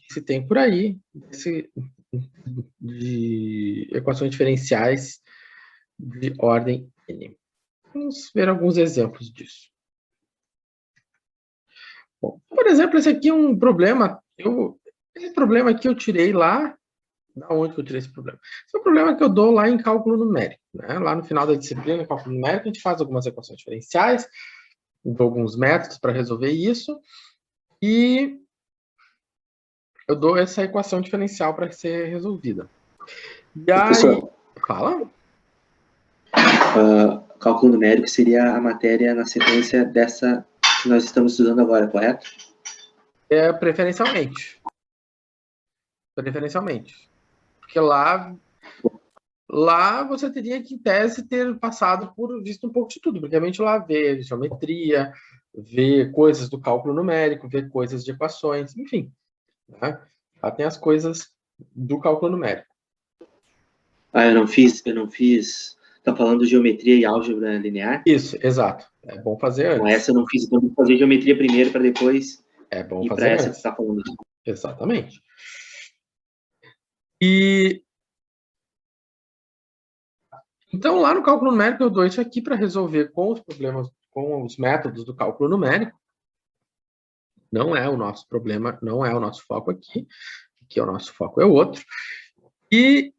que se tem por aí, de equações diferenciais de ordem N. Vamos ver alguns exemplos disso. Bom, por exemplo, esse aqui é um problema. Esse problema aqui eu tirei lá. Da onde que eu tirei esse problema? Esse é um problema que eu dou lá em cálculo numérico. Né? Lá no final da disciplina, em cálculo numérico, a gente faz algumas equações diferenciais, dou alguns métodos para resolver isso, e eu dou essa equação diferencial para ser resolvida. E aí... Professor, fala. Cálculo numérico seria a matéria na sequência dessa que nós estamos estudando agora, correto? Preferencialmente. Preferencialmente. Porque lá você teria que, em tese, ter passado por visto um pouco de tudo, porque a gente lá vê geometria, vê coisas do cálculo numérico, vê coisas de equações, enfim. Né? Lá tem as coisas do cálculo numérico. Eu não fiz. Tá falando de geometria e álgebra linear? Isso, exato. É bom fazer antes. Não, essa eu não fiz, então vou fazer geometria primeiro para depois ir para essa que você está falando. Exatamente. E então, lá no cálculo numérico, eu dou isso aqui para resolver com os problemas, com os métodos do cálculo numérico. Não é o nosso problema, não é o nosso foco aqui. Aqui o nosso foco é outro. E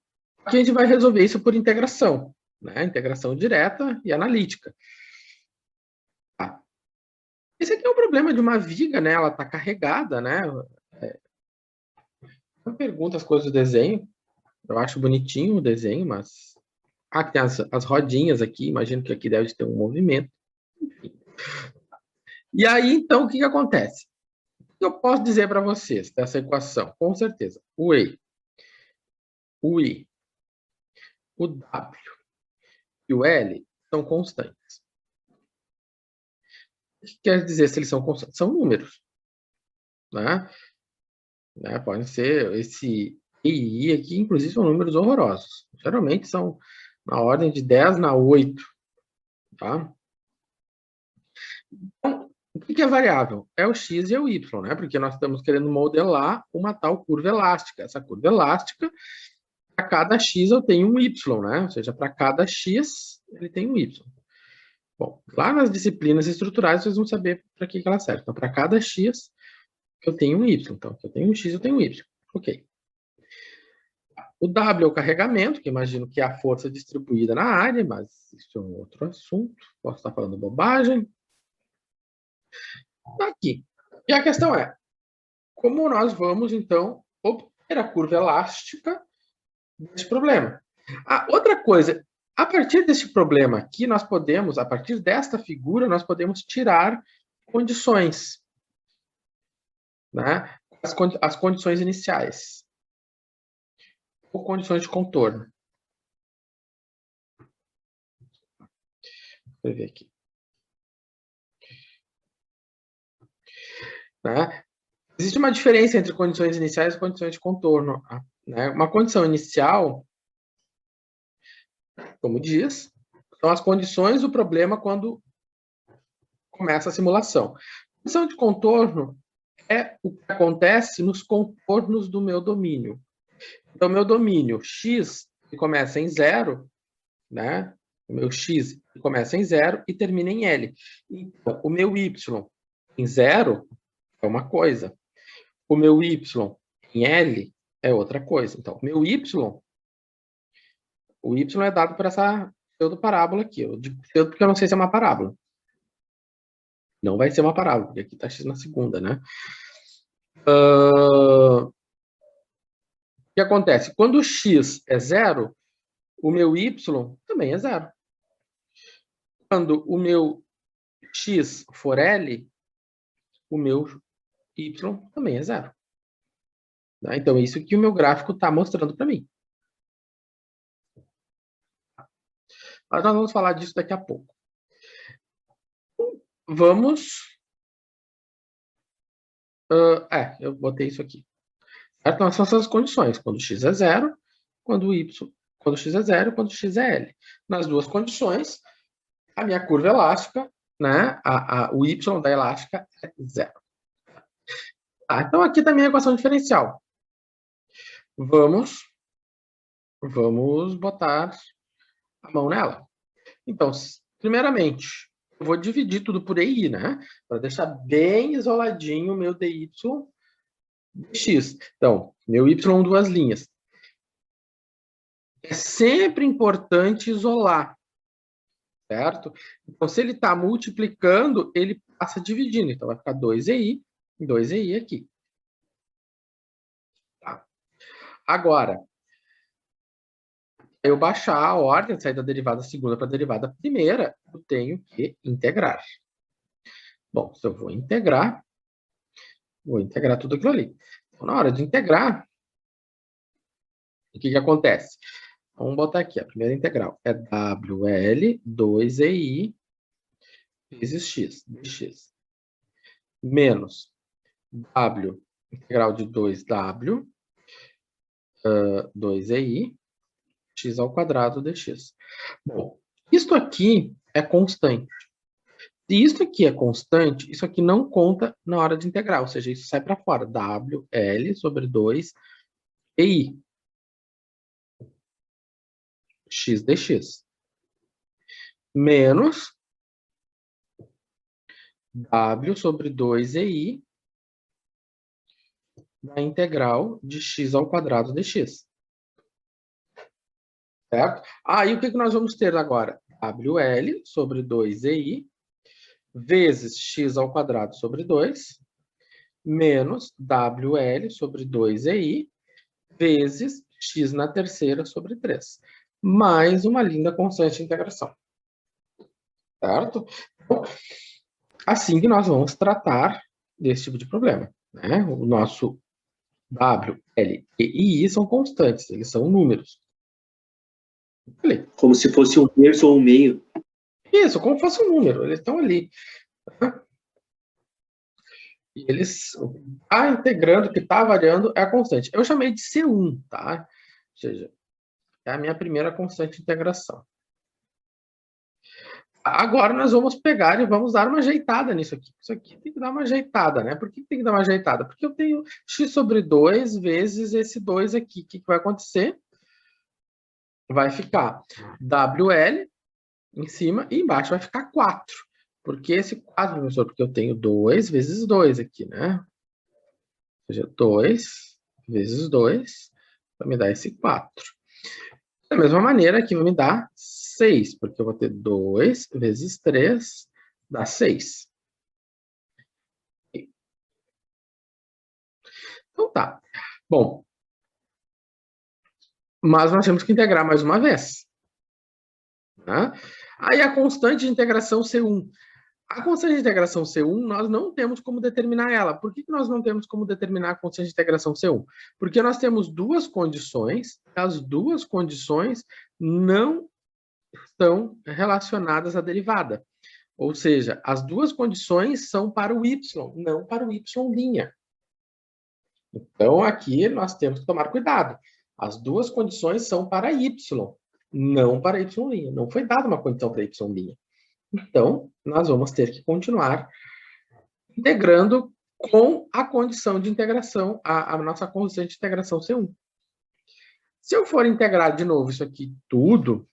aqui a gente vai resolver isso por integração, né? Integração direta e analítica. Esse aqui é o problema de uma viga, né? Ela está carregada, né? Eu pergunto as coisas do desenho. Eu acho bonitinho o desenho, mas... tem as rodinhas aqui. Imagino que aqui deve ter um movimento. Enfim. E aí, então, o que acontece? O que eu posso dizer para vocês dessa equação? Com certeza. O E, o I, o W e o L são constantes. O que quer dizer se eles são constantes? São números. Né? Podem ser esse E e I aqui, inclusive, são números horrorosos. Geralmente são na ordem de 10 na 8. Tá? Então, o que é variável? É o x e o y, né? Porque nós estamos querendo modelar uma tal curva elástica. Essa curva elástica, para cada x eu tenho um y, né? Ou seja, para cada x ele tem um y. Bom, lá nas disciplinas estruturais vocês vão saber para que ela serve. Então, para cada x eu tenho um y. Então, se eu tenho um x, eu tenho um y. Ok. O W é o carregamento, que imagino que é a força distribuída na área, mas isso é um outro assunto. Posso estar falando bobagem. Aqui. E a questão é, como nós vamos, então, obter a curva elástica desse problema? Outra coisa, a partir desse problema aqui, nós podemos, a partir desta figura, nós podemos tirar condições, né? As condições iniciais. Ou condições de contorno. Vou escrever aqui. Né? Existe uma diferença entre condições iniciais e condições de contorno. Né? Uma condição inicial, como diz, são as condições do problema quando começa a simulação. Condição de contorno é o que acontece nos contornos do meu domínio. Então, meu domínio x, que começa em 0, né? O meu x começa em 0 e termina em L. Então, o meu y em 0 é uma coisa. O meu y em L é outra coisa. Então, o meu o y é dado por essa pseudo-parábola aqui. Eu digo pseudo porque eu não sei se é uma parábola. Não vai ser uma parábola, porque aqui está x na segunda, né? O que acontece? Quando o x é 0, o meu y também é 0. Quando o meu x for L, o meu y também é 0. Né? Então, é isso que o meu gráfico está mostrando para mim. Mas nós vamos falar disso daqui a pouco. vamos... eu botei isso aqui. Certo? Então, são essas condições. Quando x é zero, quando x é zero, quando x é L. Nas duas condições, a minha curva elástica, né, o y da elástica é zero. Tá, então, aqui também a equação diferencial. Vamos botar a mão nela. Então, primeiramente, eu vou dividir tudo por EI, né? Para deixar bem isoladinho o meu dy dx. Então, meu y duas linhas. É sempre importante isolar, certo? Então, se ele está multiplicando, ele passa dividindo. Então, vai ficar 2EI e 2EI aqui. Tá? Agora, eu baixar a ordem, sair da derivada segunda para a derivada primeira, eu tenho que integrar. Bom, se eu vou integrar tudo aquilo ali. Então, na hora de integrar, o que acontece? Vamos botar aqui, a primeira integral é WL 2EI vezes x, dx. Menos W, integral de 2W, 2EI, x ao quadrado dx. Bom, isso aqui é constante. Se isso aqui é constante, isso aqui não conta na hora de integrar, ou seja, isso sai para fora. WL sobre 2EI. X dx. Menos W sobre 2EI da integral de x ao quadrado dx. Certo? Aí o que nós vamos ter agora? WL sobre 2EI vezes x ao quadrado sobre 2 menos WL sobre 2EI vezes x na terceira sobre 3. Mais uma linda constante de integração. Certo? Então, assim que nós vamos tratar desse tipo de problema. Né? O nosso W, L e I são constantes, eles são números. Como se fosse um terço ou um meio. Isso, como se fosse um número, eles estão ali. E eles, o que está integrando, o que está variando é a constante. Eu chamei de C1, tá? Ou seja, é a minha primeira constante de integração. Agora nós vamos pegar e vamos dar uma ajeitada nisso aqui. Isso aqui tem que dar uma ajeitada, né? Por que tem que dar uma ajeitada? Porque eu tenho x sobre 2 vezes esse 2 aqui. O que vai acontecer? Vai ficar WL em cima e embaixo vai ficar 4. Por que esse 4, professor? Porque eu tenho 2 vezes 2 aqui, né? Ou seja, 2 vezes 2 vai me dar esse 4. Da mesma maneira, aqui vai me dar 6, porque eu vou ter 2 vezes 3, dá 6. Então tá. Bom, mas nós temos que integrar mais uma vez. Né? Aí a constante de integração C1. A constante de integração C1, nós não temos como determinar ela. Por que nós não temos como determinar a constante de integração C1? Porque nós temos duas condições, as duas condições não estão relacionadas à derivada. Ou seja, as duas condições são para o y, não para o y'. Então, aqui nós temos que tomar cuidado. As duas condições são para y, não para y'. Não foi dada uma condição para y'. Então, nós vamos ter que continuar integrando com a condição de integração, a nossa constante de integração C1. Se eu for integrar de novo isso aqui tudo,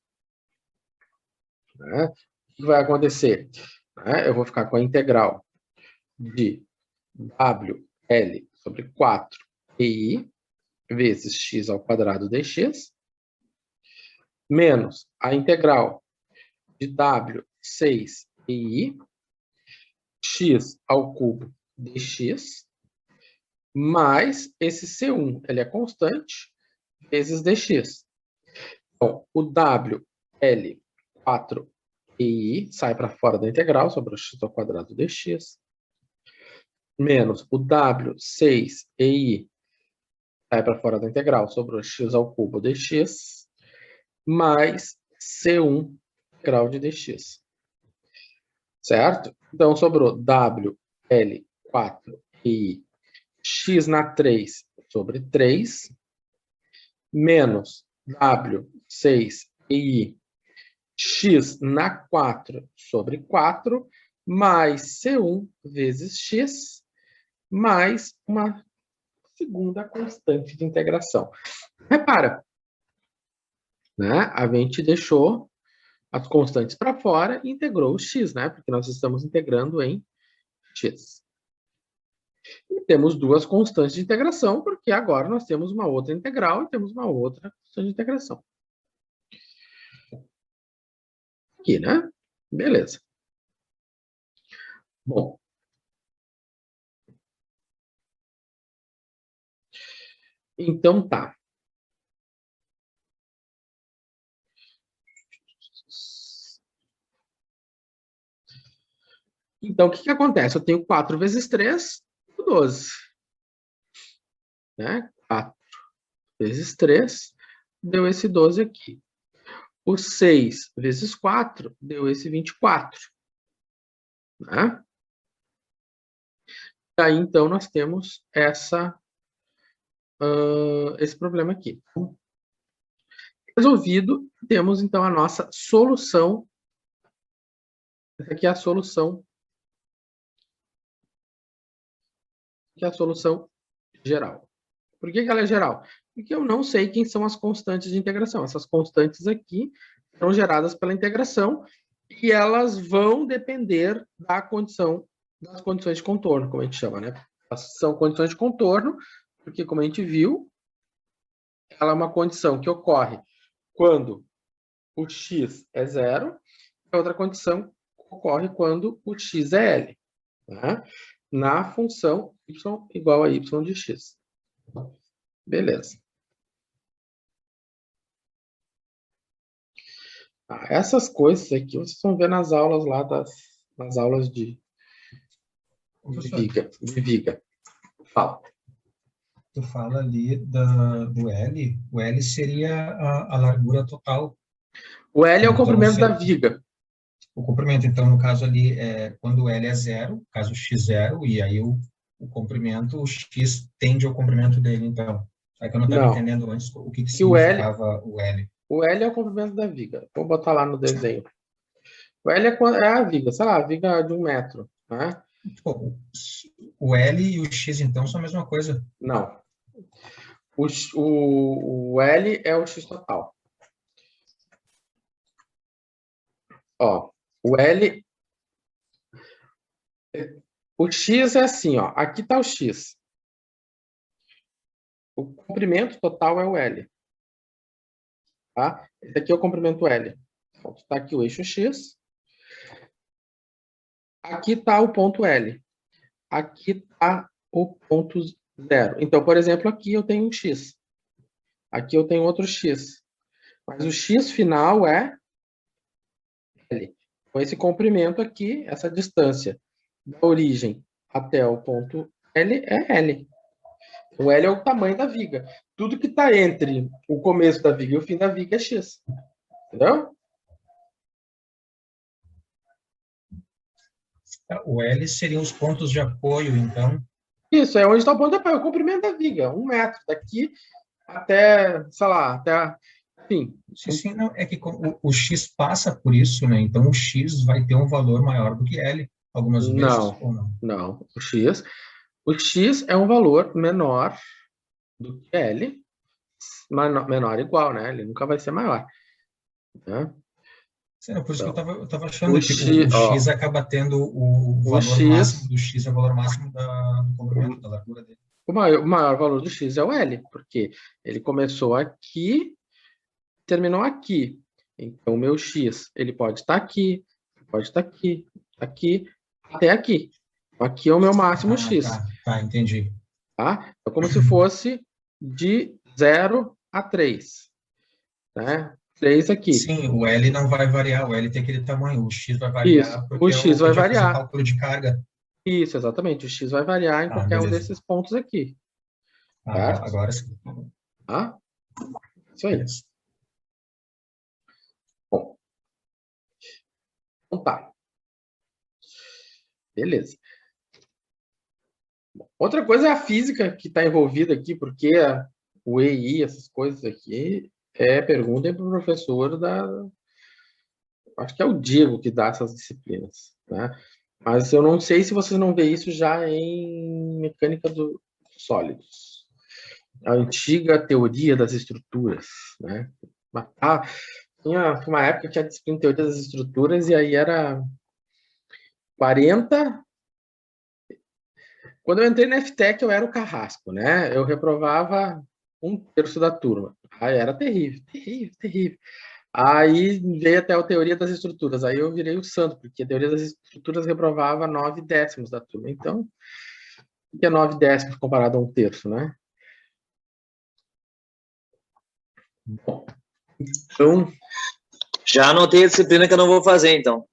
né, o que vai acontecer? Eu vou ficar com a integral de WL sobre 4EI vezes x ao quadrado dx, menos a integral de W6EI x ao cubo dx, mais esse C1, ele é constante, vezes dx. Então, o WL4EI sai para fora da integral, sobre o x ao quadrado dx, menos o W6EI sai para fora da integral, sobre o x ao cubo dx, mais C1 integral de dx. certo? Então, sobrou W, L, 4 e x na 3 sobre 3, menos W, 6 e I, x na 4 sobre 4, mais C1 vezes x, mais uma segunda constante de integração. Repara, né? A gente deixou as constantes para fora e integrou o x, né? Porque nós estamos integrando em x. E temos duas constantes de integração, porque agora nós temos uma outra integral e temos uma outra constante de integração. Aqui, né? Beleza. Bom. Então tá. Então, o que acontece? Eu tenho 4 vezes 3, 12. Né? 4 vezes 3 deu esse 12 aqui. O 6 vezes 4 deu esse 24. Né? E aí, então, nós temos esse problema aqui. Resolvido, temos, então, a nossa solução. Essa aqui é a solução. Que é a solução geral. Por que ela é geral? Porque eu não sei quem são as constantes de integração. Essas constantes aqui são geradas pela integração e elas vão depender das condições de contorno, como a gente chama, né? São condições de contorno, porque, como a gente viu, ela é uma condição que ocorre quando o x é zero, e outra condição ocorre quando o x é L, né? Na função y igual a y de x. Beleza. Essas coisas aqui vocês vão ver nas aulas lá nas aulas de Viga. Fala. Tu fala ali do L, o L seria a largura total. O L é o então, comprimento da viga. O comprimento, então, no caso ali, quando o L é zero, caso x0, e aí o comprimento, o x tende ao comprimento dele, então. É que eu não estava entendendo antes o que significava o L. O L é o comprimento da viga. Vou botar lá no desenho. O L é a viga, sei lá, a viga de 1 metro. Né? O L e o x, então, são a mesma coisa? Não. O L é o x total. Ó, o L... O x é assim, ó. Aqui está o x. O comprimento total é o L. Tá? Esse aqui é o comprimento L. Então, está aqui o eixo x. Aqui está o ponto L. Aqui está o ponto zero. Então, por exemplo, aqui eu tenho um x. Aqui eu tenho outro x. Mas o x final é L. Então, esse comprimento aqui, essa distância da origem até o ponto L é L. O L é o tamanho da viga. Tudo que está entre o começo da viga e o fim da viga é x. Entendeu? O L seriam os pontos de apoio, então? Isso, é onde está o ponto de apoio, o comprimento da viga. 1 metro, daqui até, sei lá, até... Enfim. Sim, não, é que o X passa por isso, né? Então o X vai ter um valor maior do que L, algumas vezes, ou não? Não. O X é um valor menor do que L, menor igual, né? Ele nunca vai ser maior. Né? Sim, por isso então, que eu estava achando que o X acaba tendo o valor máximo do X, é o valor máximo do comprimento, da largura dele. O maior valor do X é o L, porque ele começou aqui, terminou aqui. Então, o meu X, ele pode estar aqui, pode estar aqui, aqui, até aqui. Aqui é o meu máximo X. Tá, entendi. Tá? É como se fosse de 0 a 3. Né? 3 aqui. Sim, o L não vai variar, o L tem aquele tamanho, o X vai variar. Isso, o X vai variar. O cálculo de carga. Isso, exatamente. O X vai variar em qualquer um desses pontos aqui. Agora sim. Tá? Isso aí. Beleza. Bom. Então tá. Beleza. Outra coisa é a física que está envolvida aqui, porque o EI, essas coisas aqui, pergunta para o professor acho que é o Diego que dá essas disciplinas, né? Mas eu não sei se vocês não veem isso já em mecânica dos sólidos. A antiga teoria das estruturas, né? Tinha uma época que tinha disciplina de teoria das estruturas e aí era 40. Quando eu entrei na FTEC, eu era o carrasco, né? Eu reprovava 1/3 da turma. Aí era terrível, terrível, terrível. Aí veio até a teoria das estruturas. Aí eu virei o santo, porque a teoria das estruturas reprovava 9/10 da turma. Então, o que é 9/10 comparado a 1/3, né? Bom, então... Já anotei a disciplina que eu não vou fazer, então.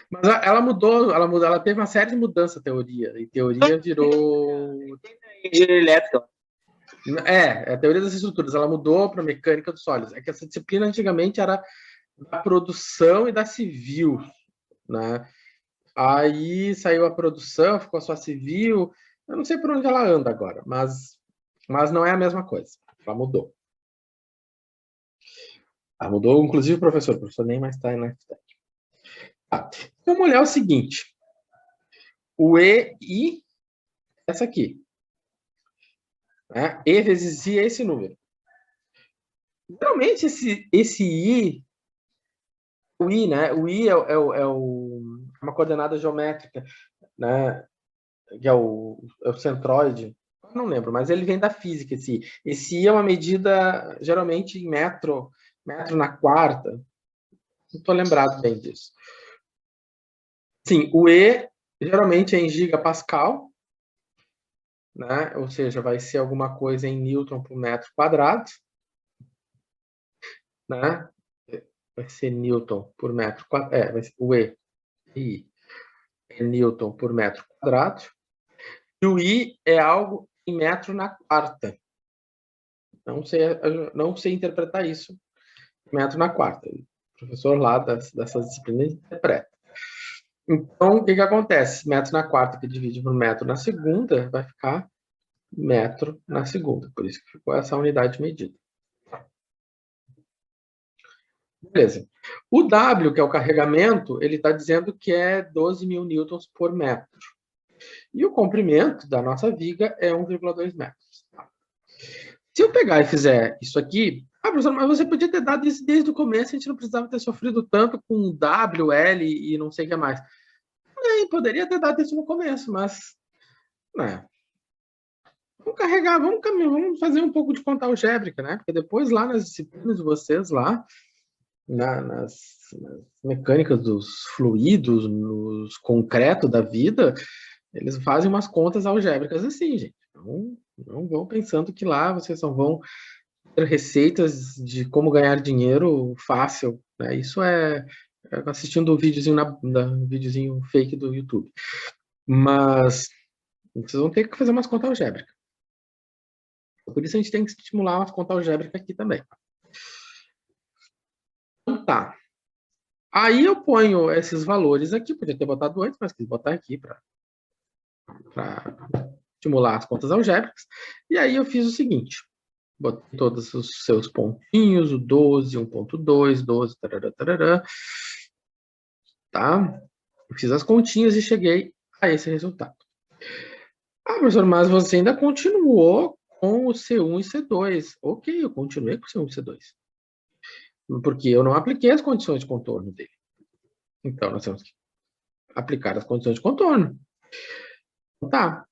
Mas ela mudou, ela teve uma série de mudanças, a teoria. E teoria virou... Engenharia elétrica. a teoria das estruturas, ela mudou para mecânica dos sólidos. É que essa disciplina antigamente era da produção e da civil, né? Aí saiu a produção, ficou só civil. Eu não sei por onde ela anda agora, mas não é a mesma coisa. Ela mudou. Ela mudou, inclusive, o professor nem mais está na FTEC. Tá. Então, vamos olhar o seguinte. O EI, essa aqui. Né? E vezes I é esse número. Geralmente, esse I, o I, né? O I é uma coordenada geométrica, né? Que é o centroide. Eu não lembro, mas ele vem da física, esse I. Esse I é uma medida, geralmente, em metro na quarta. Não estou lembrado bem disso. Sim, o E geralmente é em gigapascal, né? Ou seja, vai ser alguma coisa em Newton por metro quadrado, né? Vai ser Newton por metro quadrado. Vai ser o E é Newton por metro quadrado. E o I é algo em metro na quarta. Não sei interpretar isso. Metro na quarta. O professor lá dessas disciplinas interpreta. Então, o que acontece? Metro na quarta que divide por metro na segunda vai ficar metro na segunda. Por isso que ficou essa unidade de medida. Beleza. O W, que é o carregamento, ele está dizendo que é 12.000 newtons por metro. E o comprimento da nossa viga é 1,2 metros. Se eu pegar e fizer isso aqui... professor, mas você podia ter dado isso desde o começo, a gente não precisava ter sofrido tanto com W, L e não sei o que mais. Poderia ter dado isso no começo, mas... né? Vamos carregar, vamos fazer um pouco de conta algébrica, né? Porque depois lá nas disciplinas de vocês, lá, nas mecânicas dos fluidos, nos concretos da vida, eles fazem umas contas algébricas assim, gente. Não vão pensando que lá vocês só vão ter receitas de como ganhar dinheiro fácil, né? Isso é assistindo o videozinho, videozinho fake do YouTube. Mas vocês vão ter que fazer umas contas algébricas. Por isso a gente tem que estimular umas contas algébricas aqui também. Então tá. Aí eu ponho esses valores aqui, podia ter botado antes, mas quis botar aqui para estimular as contas algébricas. E aí eu fiz o seguinte. Botei todos os seus pontinhos, o 12, 1.2, 12, tarará, tarará. Tá? Eu fiz as continhas e cheguei a esse resultado. Professor, mas você ainda continuou com o C1 e C2. Ok, eu continuei com o C1 e C2. Porque eu não apliquei as condições de contorno dele. Então, nós temos que aplicar as condições de contorno. Tá.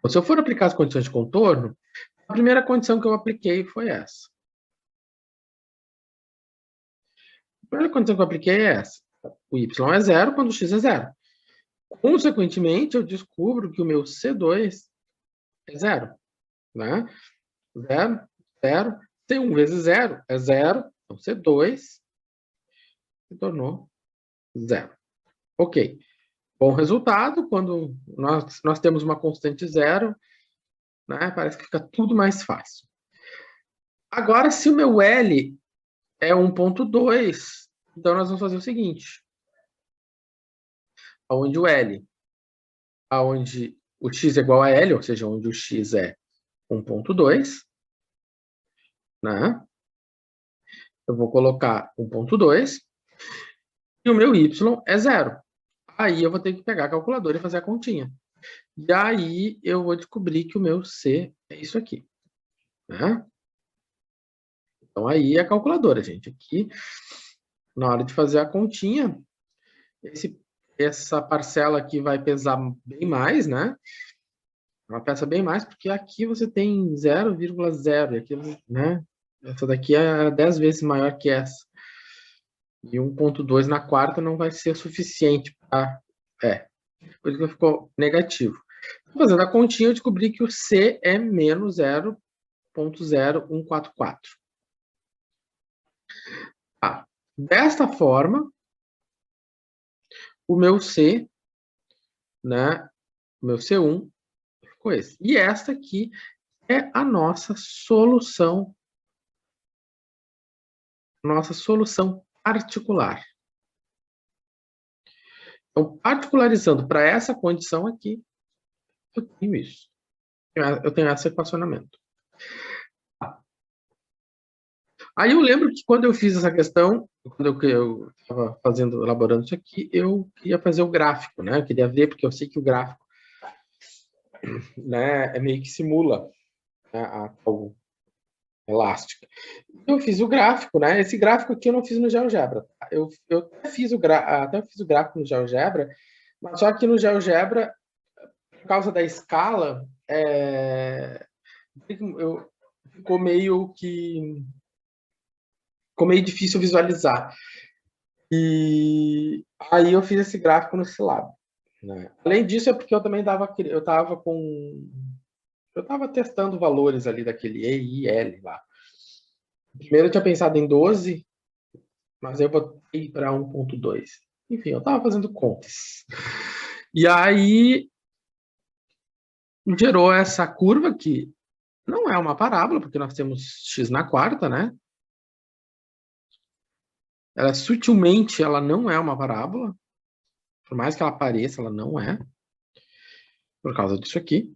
Se eu for aplicar as condições de contorno, a primeira condição que eu apliquei foi essa. A primeira condição que eu apliquei é essa. O y é zero quando o x é zero. Consequentemente, eu descubro que o meu C2 é zero. Né? 0, 0. C1 vezes 0 é 0. Então, C2 se tornou 0. Ok. Bom resultado, quando nós temos uma constante 0, né, parece que fica tudo mais fácil. Agora, se o meu L é 1.2, então nós vamos fazer o seguinte. onde o L, onde o x é igual a L, ou seja, onde o x é 1.2, né? Eu vou colocar 1.2 e o meu y é 0. Aí eu vou ter que pegar a calculadora e fazer a continha. E aí eu vou descobrir que o meu C é isso aqui, né? Então aí é a calculadora, gente. Aqui, na hora de fazer a continha, essa parcela aqui vai pesar bem mais, né? Ela pesa bem mais, porque aqui você tem 0,0, e aqui, né? Essa daqui é 10 vezes maior que essa. E 1.2 na quarta não vai ser suficiente para... por isso que ficou negativo. Fazendo a continha, eu descobri que o C é menos 0,0144. Desta forma, o meu C, né, o meu C1 ficou esse. E esta aqui é a nossa solução particular. Então, particularizando para essa condição aqui, eu tenho isso. Eu tenho esse equacionamento. Aí eu lembro que quando eu fiz essa questão, quando eu estava elaborando isso aqui, eu queria fazer o gráfico, né? Eu queria ver, porque eu sei que o gráfico, né, é meio que simula, né, a tal elástica. Eu fiz o gráfico, né? Esse gráfico aqui eu não fiz no GeoGebra. Eu até fiz o gráfico no GeoGebra, mas só que no GeoGebra, por causa da escala, ficou meio difícil visualizar. E aí eu fiz esse gráfico no Silab, né? Além disso, é porque eu também eu estava testando valores ali daquele E e L lá. Primeiro eu tinha pensado em 12, mas eu botei para 1.2. Enfim, eu estava fazendo contas. E aí gerou essa curva que não é uma parábola, porque nós temos x na quarta, né? Ela sutilmente, ela não é uma parábola. Por mais que ela pareça, ela não é. Por causa disso aqui.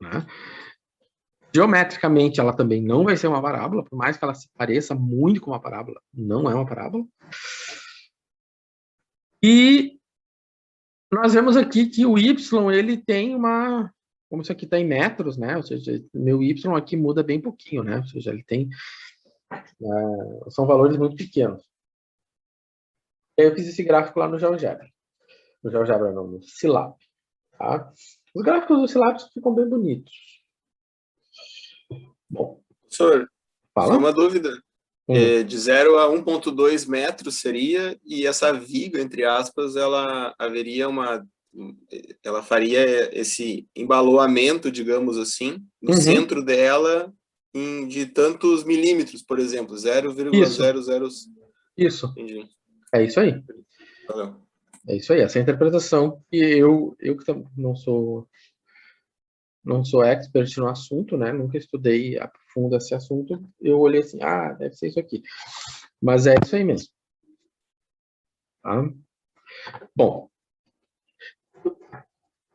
Né? Geometricamente, ela também não vai ser uma parábola, por mais que ela se pareça muito com uma parábola, não é uma parábola. E nós vemos aqui que o y, ele tem uma... Como isso aqui está em metros, né? Ou seja, meu y aqui muda bem pouquinho, né? Ou seja, ele tem... são valores muito pequenos. E aí eu fiz esse gráfico lá no GeoGebra. No GeoGebra não, no Silab. Tá? Os gráficos do Silab ficam bem bonitos. Bom, Professor, fala. só uma dúvida. De 0 a 1.2 metros seria, e essa viga, entre aspas, ela faria esse embaloamento, digamos assim, no centro dela de tantos milímetros, por exemplo, 0,00. Isso. Entendi. É isso aí. Valeu. É isso aí, essa é a interpretação que eu que não sou expert no assunto, né? Nunca estudei a fundo esse assunto. Eu olhei assim, deve ser isso aqui. Mas é isso aí mesmo. Tá? Bom.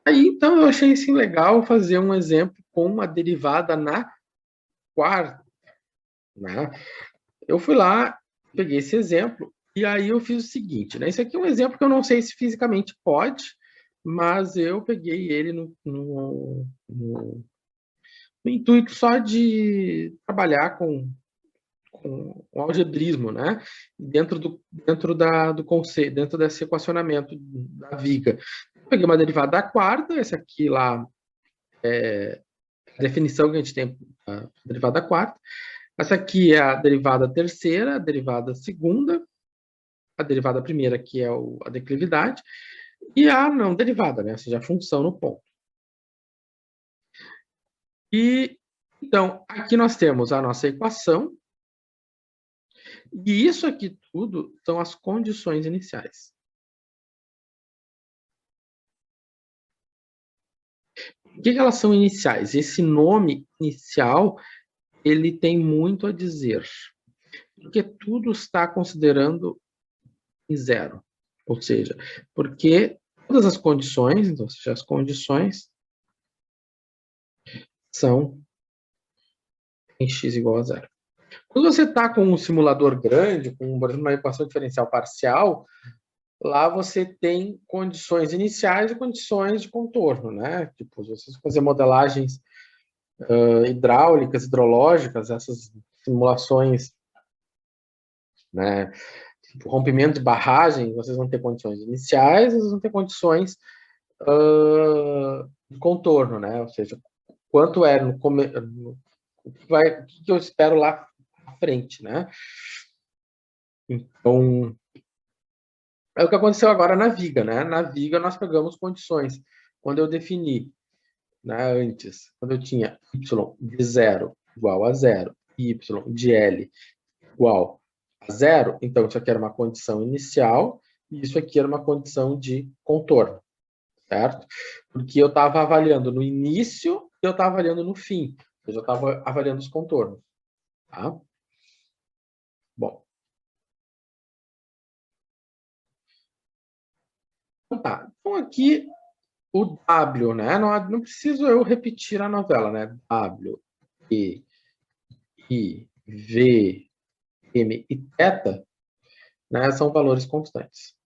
Aí, então, eu achei assim, legal fazer um exemplo com uma derivada na quarta. Né? Eu fui lá, peguei esse exemplo, e aí eu fiz o seguinte, né? Esse aqui é um exemplo que eu não sei se fisicamente pode, mas eu peguei ele no intuito só de trabalhar com o algebrismo, né? Dentro do conceito, dentro desse equacionamento da viga. Eu peguei uma derivada da quarta, essa aqui lá é a definição que a gente tem da derivada da quarta. Essa aqui é a derivada terceira, a derivada segunda, a derivada primeira, que é a declividade, e a não derivada, né? Ou seja, a função no ponto. E, então, aqui nós temos a nossa equação, e isso aqui tudo são as condições iniciais. Por que elas são iniciais? Esse nome inicial, ele tem muito a dizer, porque tudo está considerando em zero. Ou seja, porque todas as condições, então, ou seja, as condições são em x igual a zero. Quando você está com um simulador grande, com, por exemplo, uma equação diferencial parcial, lá você tem condições iniciais e condições de contorno, né? Tipo, se você fazer modelagens hidráulicas, hidrológicas, essas simulações, né? Tipo, rompimento de barragem, vocês vão ter condições iniciais, vocês vão ter condições de contorno, né? Ou seja, quanto é no começo, o que eu espero lá à frente, né? Então, é o que aconteceu agora na viga, né? Na viga nós pegamos condições. Quando eu defini, né, antes, quando eu tinha y de 0 igual a 0 e y de L igual a 0, então isso aqui era uma condição inicial e isso aqui era uma condição de contorno, certo? Porque eu estava avaliando no início e eu estava avaliando no fim. Eu já estava avaliando os contornos, tá? Bom. Então tá. Então aqui o W, né? Não preciso eu repetir a novela, né? W, E, I, V, M e θ, né? São valores constantes.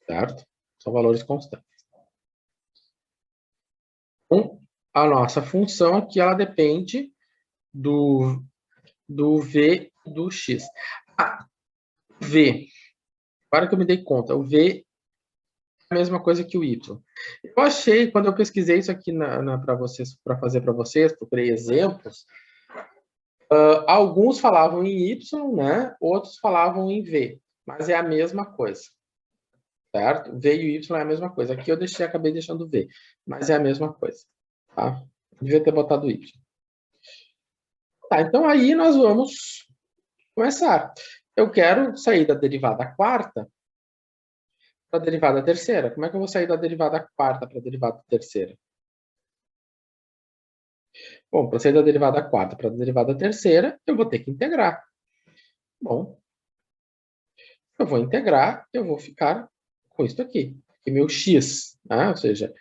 Certo? São valores constantes. Então, a nossa função aqui, ela depende do V do X. V. Agora que eu me dei conta, o V é a mesma coisa que o Y. Eu achei, quando eu pesquisei isso aqui para vocês, para fazer para vocês, procurei exemplos, alguns falavam em Y, né? Outros falavam em V, mas é a mesma coisa. Certo? V e o Y é a mesma coisa. Aqui eu acabei deixando V, mas é a mesma coisa. Tá? Devia ter botado Y. Tá, então aí nós vamos começar. Eu quero sair da derivada quarta para a derivada terceira. Como é que eu vou sair da derivada quarta para a derivada terceira? Bom, para sair da derivada quarta para a derivada terceira, eu vou ter que integrar. Bom, eu vou integrar, eu vou ficar com isso aqui. Aqui meu x, né? Ou seja,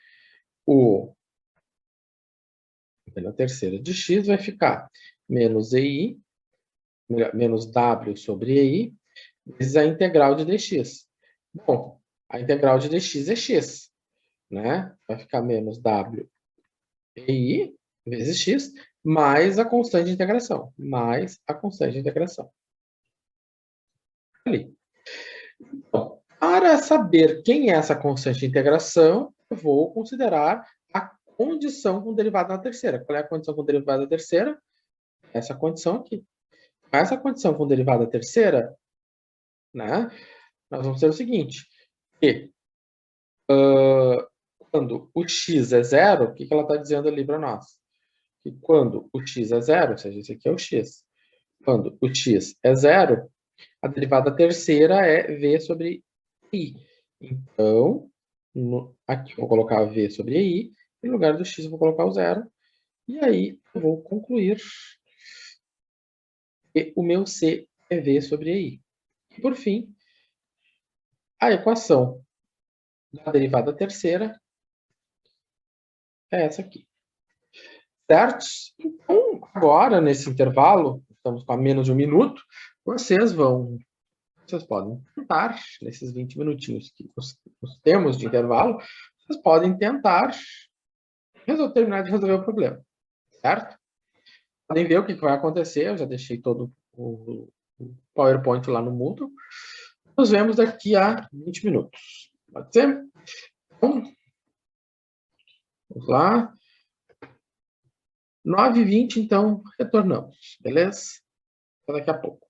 na terceira de x vai ficar menos EI, menos W sobre EI, vezes a integral de dx. Bom, a integral de dx é x, né? Vai ficar menos W EI vezes x, mais a constante de integração. Mais a constante de integração. Ali. Então, para saber quem é essa constante de integração, eu vou considerar a condição com derivada na terceira. Qual é a condição com derivada na terceira? Essa condição aqui. Essa condição com derivada terceira, né, nós vamos ter o seguinte, que quando o x é zero, o que ela está dizendo ali para nós? Que quando o x é zero, ou seja, esse aqui é o x, quando o x é zero, a derivada terceira é v sobre i. Então, aqui eu vou colocar v sobre i, em lugar do x eu vou colocar o zero, e aí eu vou concluir que o meu c é v sobre i. E, por fim, a equação da derivada terceira é essa aqui. Certo? Então, agora, nesse intervalo, estamos com a menos de 1 minuto, vocês podem tentar, nesses 20 minutinhos que nós temos de intervalo, vocês podem tentar terminar de resolver o problema. Certo? Podem ver o que vai acontecer, eu já deixei todo o PowerPoint lá no Moodle. Nos vemos daqui a 20 minutos. Pode ser? Então, vamos lá. 9h20, então, retornamos. Beleza? Até daqui a pouco.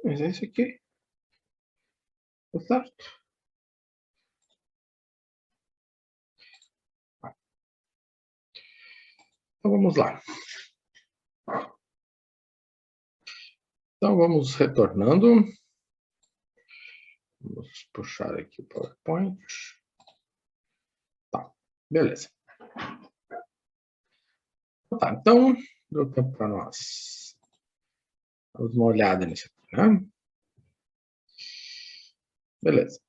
Mas é isso aqui. Tá certo? Então, vamos lá. Então, vamos retornando. Vamos puxar aqui o PowerPoint. Beleza. Tá, então, deu tempo para nós. Vamos dar uma olhada nisso aqui, né? Beleza.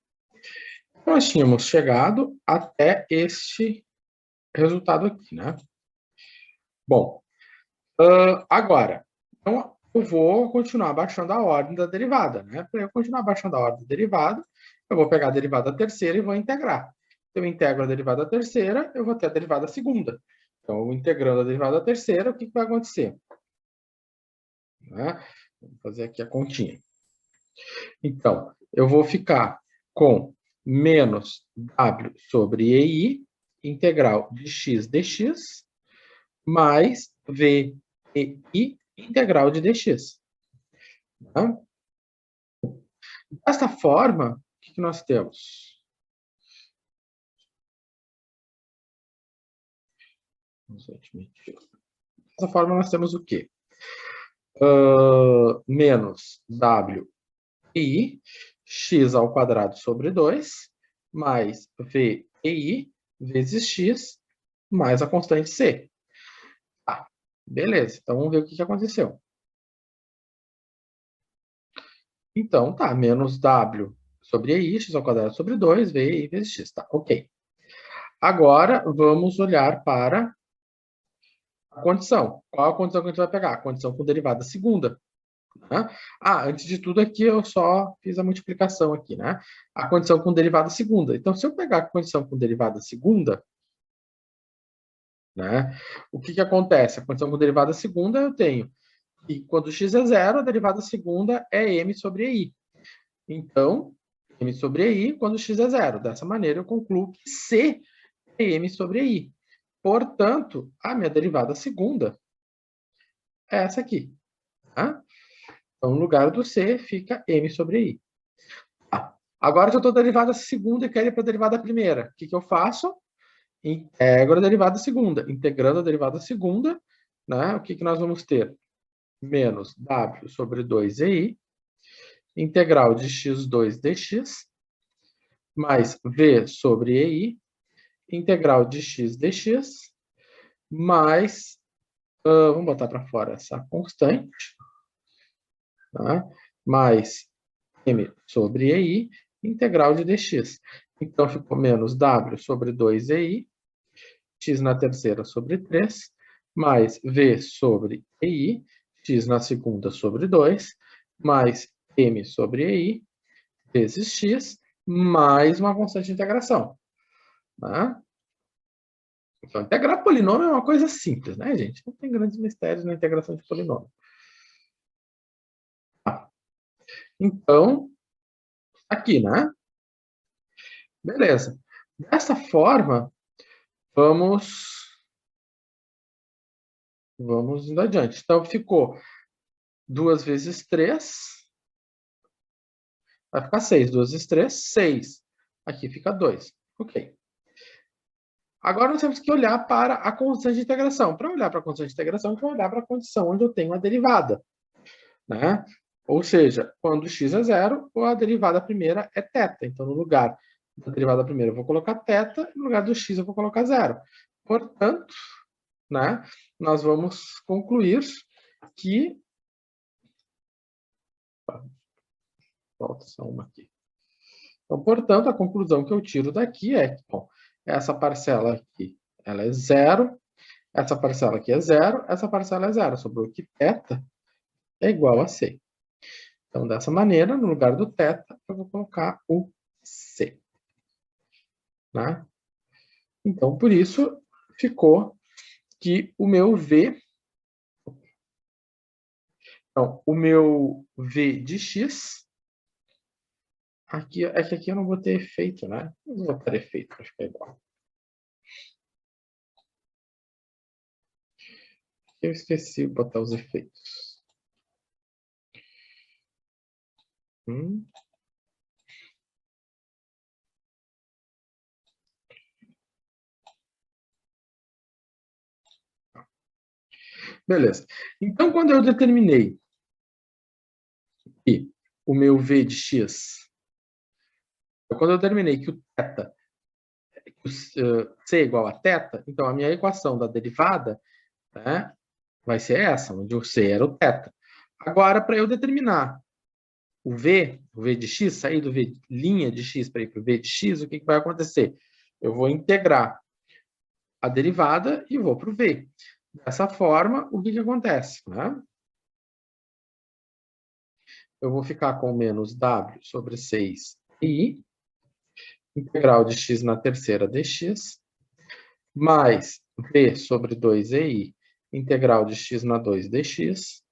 Nós tínhamos chegado até este resultado aqui, né? Bom, agora, então, eu vou continuar baixando a ordem da derivada, né? Para eu continuar baixando a ordem da derivada, eu vou pegar a derivada terceira e vou integrar. Se eu integro a derivada terceira, eu vou ter a derivada segunda. Então, integrando a derivada terceira, o que vai acontecer? Né? Vamos fazer aqui a continha. Então, eu vou ficar com menos w sobre ei, integral de x dx, mais vi, integral de dx. Tá? Desta forma, o que nós temos? Dessa forma, nós temos o quê? Menos w i, x ao quadrado sobre 2, mais vi vezes x, mais a constante c. Tá, beleza. Então, vamos ver o que aconteceu. Então, tá, menos w sobre i, x ao quadrado sobre 2, vi vezes x. Tá, ok. Agora, vamos olhar para a condição. Qual a condição que a gente vai pegar? A condição com derivada segunda. Né? Antes de tudo aqui, eu só fiz a multiplicação aqui, né? A condição com derivada segunda. Então, se eu pegar a condição com derivada segunda, né? O que acontece? A condição com derivada segunda, eu tenho que quando x é zero, a derivada segunda é m sobre i. Então, m sobre i quando x é zero. Dessa maneira, eu concluo que c é m sobre i. Portanto, a minha derivada segunda é essa aqui. Tá? Então, no lugar do c, fica m sobre i. Tá. Agora, se eu estou derivada segunda e quero ir para a derivada primeira, o que eu faço? Integro a derivada segunda. Integrando a derivada segunda, né, o que nós vamos ter? Menos w sobre 2ei, integral de x2 dx, mais v sobre ei, integral de x dx, mais, vamos botar para fora essa constante, tá? Mais m sobre ei, integral de dx. Então, ficou menos w sobre 2ei, x na terceira sobre 3, mais v sobre ei, x na segunda sobre 2, mais m sobre ei, vezes x, mais uma constante de integração. Tá? Então, integrar polinômio é uma coisa simples, né, gente? Não tem grandes mistérios na integração de polinômio. Tá. Então, aqui, né? Beleza. Dessa forma, vamos indo adiante. Então, ficou 2 vezes 3, vai ficar 6. 2 vezes 3, 6. Aqui fica 2. Ok. Agora, nós temos que olhar para a constante de integração. Para olhar para a constante de integração, a gente vai olhar para a condição onde eu tenho a derivada. Né? Ou seja, quando x é zero, a derivada primeira é θ. Então, no lugar da derivada primeira, eu vou colocar θ, e no lugar do x, eu vou colocar zero. Portanto, né, nós vamos concluir que... Falta só uma aqui. Então, portanto, a conclusão que eu tiro daqui é que, bom, essa parcela aqui, ela é zero, essa parcela aqui é zero, essa parcela é zero. Sobrou que θ é igual a c. Então, dessa maneira, no lugar do θ, eu vou colocar o c. Né? Então, por isso, ficou que o meu v... Então, o meu v de x... Aqui, é que aqui eu não vou ter efeito, né? Eu vou botar efeito para ficar igual. Eu esqueci de botar os efeitos. Beleza. Então, quando eu determinei que o meu v de x... Quando eu determinei que o θ C igual a θ, então a minha equação da derivada, né, vai ser essa, onde o C era o θ. Agora, para eu determinar o V de x, sair do V linha de x para ir para o V de x, o que vai acontecer? Eu vou integrar a derivada e vou para o V. Dessa forma, o que acontece? Né? Eu vou ficar com menos w sobre 6i, integral de x na terceira dx, mais v sobre 2ei, integral de x na 2 dx,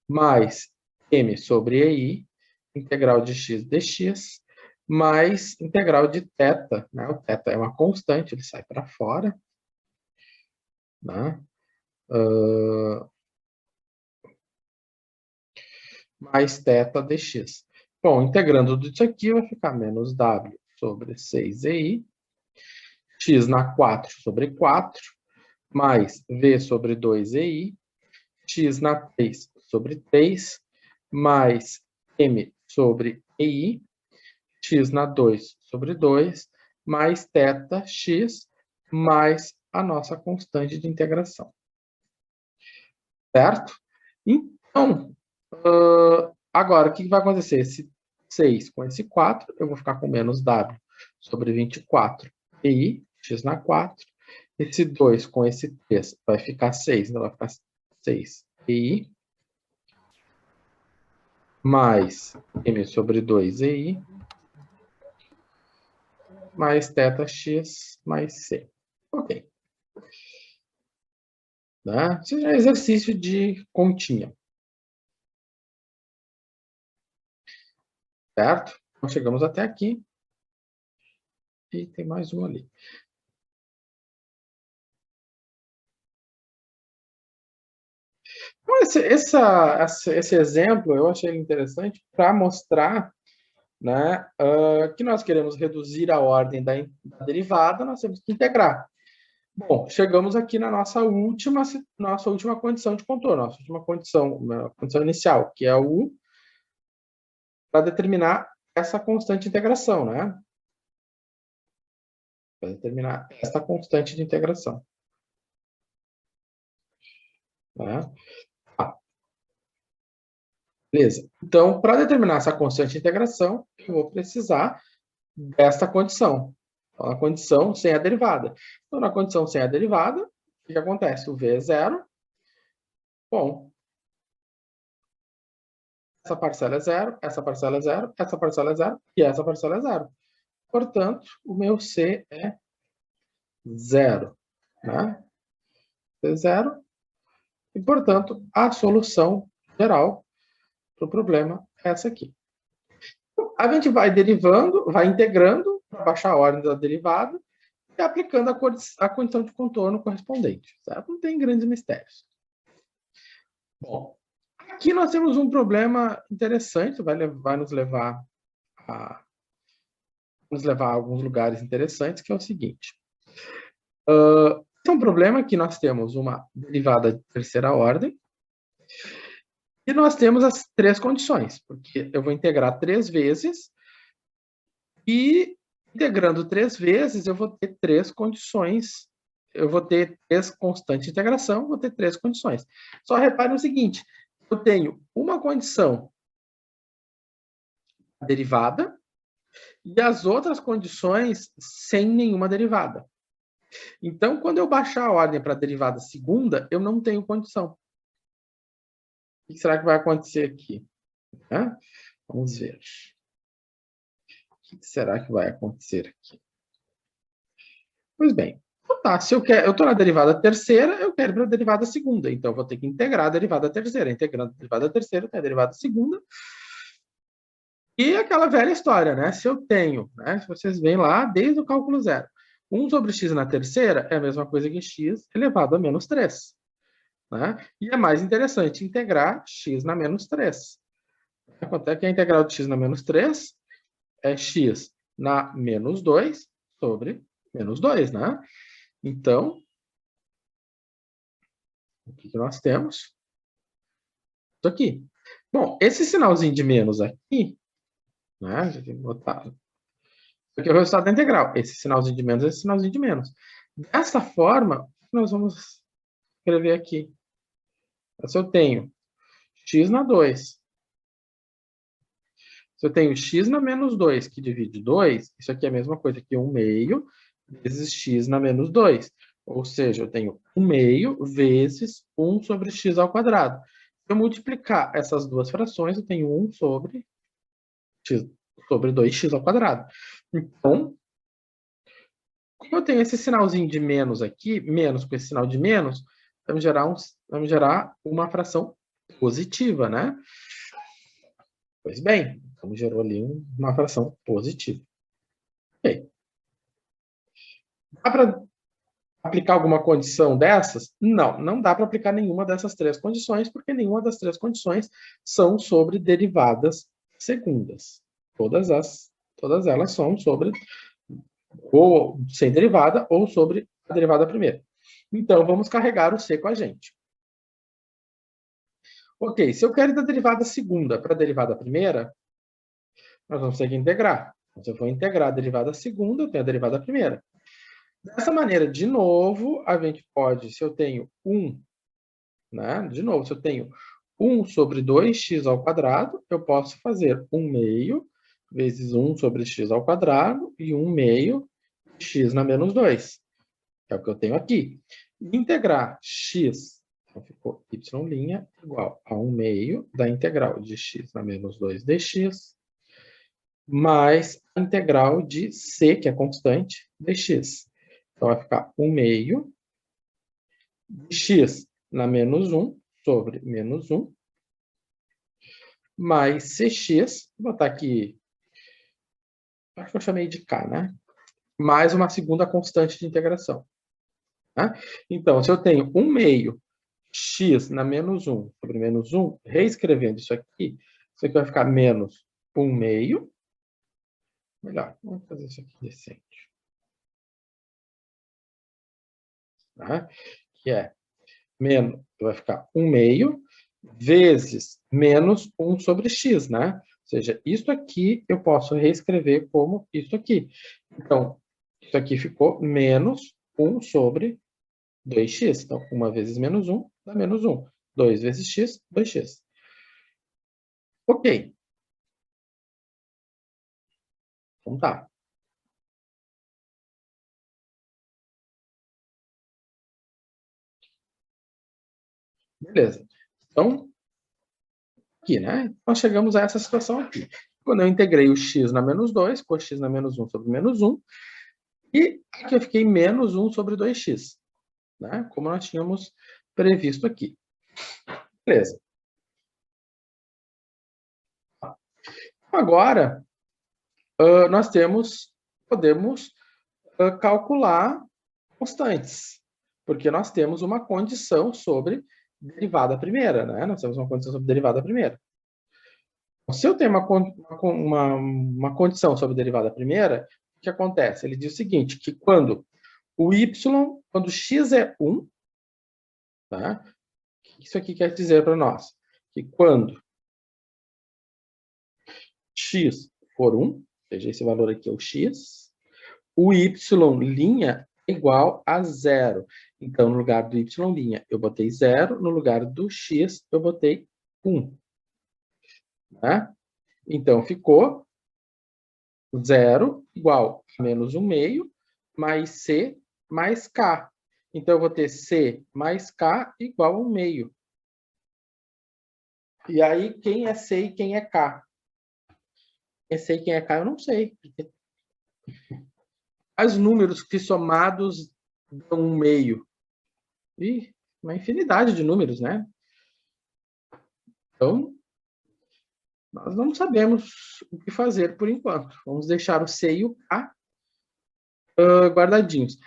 mais m sobre ei, integral de x dx, mais integral de θ, né? O θ é uma constante, ele sai para fora, né? Mais θ dx. Bom, integrando tudo isso aqui, vai ficar menos w sobre 6ei, x na 4 sobre 4, mais v sobre 2ei, x na 3 sobre 3, mais m sobre ei, x na 2 sobre 2, mais θx, mais a nossa constante de integração. Certo? Então, agora, o que vai acontecer? Esse 6 com esse 4, eu vou ficar com menos w sobre 24 ei, x na 4. Esse 2 com esse 3 vai ficar 6, então vai ficar 6 ei, mais m sobre 2 ei, mais θx, mais c. Ok. Né? Isso já é exercício de continha. Certo? Então, chegamos até aqui. E tem mais um ali. Então, esse exemplo eu achei interessante para mostrar, né, que nós queremos reduzir a ordem da derivada, nós temos que integrar. Bom, chegamos aqui na nossa última condição de contorno, nossa última condição inicial, que é o U, para determinar essa constante de integração, né? Para determinar essa constante de integração. Né? Beleza. Então, para determinar essa constante de integração, eu vou precisar desta condição. Então, a condição sem a derivada. Então, na condição sem a derivada, o que acontece? O V é zero. Bom, essa parcela é zero, essa parcela é zero, essa parcela é zero e essa parcela é zero. Portanto, o meu C é zero. Né? C é zero. E, portanto, a solução geral para o problema é essa aqui. A gente vai derivando, vai integrando para baixar a ordem da derivada e aplicando a condição de contorno correspondente. Certo? Não tem grandes mistérios. Bom, aqui nós temos um problema interessante, vai nos levar a alguns lugares interessantes, que é o seguinte. Esse é um problema que nós temos uma derivada de terceira ordem e nós temos as três condições, porque eu vou integrar 3 vezes e integrando 3 vezes eu vou ter 3 condições, eu vou ter 3 constantes de integração, vou ter 3 condições. Só repare no seguinte, eu tenho uma condição derivada e as outras condições sem nenhuma derivada. Então, quando eu baixar a ordem para a derivada segunda, eu não tenho condição. O que será que vai acontecer aqui? Vamos ver. O que será que vai acontecer aqui? Pois bem, tá, se eu estou na derivada terceira, eu quero para a derivada segunda. Então, eu vou ter que integrar a derivada terceira. Integrando a derivada terceira, eu tenho a derivada segunda. E aquela velha história, né? Se eu tenho, né? Se vocês veem lá, desde o cálculo zero, 1 sobre x na terceira é a mesma coisa que x elevado a menos 3. Né? E é mais interessante integrar x na menos 3. Quanto é que a integral de x na menos 3? É x na menos 2 sobre menos 2, né? Então, o que nós temos? Isso aqui. Bom, esse sinalzinho de menos aqui, né? Já tem que botar Aqui é o resultado da integral. Esse sinalzinho de menos, esse sinalzinho de menos. Dessa forma, nós vamos escrever aqui. Se eu tenho x na 2. Se eu tenho x na menos 2, que divide 2, isso aqui é a mesma coisa que 1 meio vezes x na menos 2. Ou seja, eu tenho 1 meio vezes 1 sobre x ao quadrado. Se eu multiplicar essas duas frações, eu tenho 1 sobre x sobre 2x ao quadrado. Então, como eu tenho esse sinalzinho de menos aqui, menos com esse sinal de menos, vamos gerar uma fração positiva, né? Pois bem, então gerou ali uma fração positiva. Ok. Dá para aplicar alguma condição dessas? Não, não dá para aplicar nenhuma dessas três condições, porque nenhuma das três condições são sobre derivadas segundas. Todas elas são sobre ou sem derivada ou sobre a derivada primeira. Então, vamos carregar o C com a gente. Ok, se eu quero ir da derivada segunda para a derivada primeira, nós vamos ter que integrar. Então, se eu for integrar a derivada segunda, eu tenho a derivada primeira. Dessa maneira, de novo, a gente pode, se eu tenho 1, né? De novo, se eu tenho 1 sobre 2x ao quadrado, eu posso fazer 1 meio vezes 1 sobre x ao quadrado e 1 meio x na menos 2. É o que eu tenho aqui. Integrar x, então ficou y' igual a 1 meio da integral de x na menos 2 dx, mais a integral de c, que é constante, dx. Então, vai ficar 1 meio de x na menos 1 sobre menos 1, mais cx, vou botar aqui, acho que eu chamei de k, né? Mais uma segunda constante de integração. Tá? Então, se eu tenho 1 meio x na menos 1 sobre menos 1, reescrevendo isso aqui vai ficar menos 1 meio. Melhor, vamos fazer isso aqui decente. Tá? Que é menos, vai ficar 1 meio vezes menos 1 sobre x, né? Ou seja, isso aqui eu posso reescrever como isso aqui. Então, isso aqui ficou menos 1 sobre 2x. Então, 1 vezes menos 1 dá menos 1. 2 vezes x, 2x. Ok. Então tá. Beleza. Então, aqui, né? Nós chegamos a essa situação aqui. Quando eu integrei o x na menos 2, ficou x na menos 1 sobre menos 1. E aqui eu fiquei menos 1 sobre 2x. Né? Como nós tínhamos previsto aqui. Beleza. Agora, nós podemos calcular constantes, porque nós temos uma condição sobre derivada primeira, né? Nós temos uma condição sobre derivada primeira. Se eu tenho uma condição sobre derivada primeira, o que acontece? Ele diz o seguinte, que quando quando x é 1, tá? O que isso aqui quer dizer para nós? Que quando x for 1, ou seja, esse valor aqui é o x, o y' é igual a 0. Então, no lugar do y', eu botei 0, no lugar do x, eu botei 1. Né? Então, ficou 0 igual a menos 1 meio, mais c mais k. Então, eu vou ter c mais k igual a 1 meio. E aí, quem é c e quem é k? Quem é c e quem é k, eu não sei. Quais números que somados dão 1 meio? Ih, uma infinidade de números, né? Então, nós não sabemos o que fazer por enquanto. Vamos deixar o C e o K guardadinhos.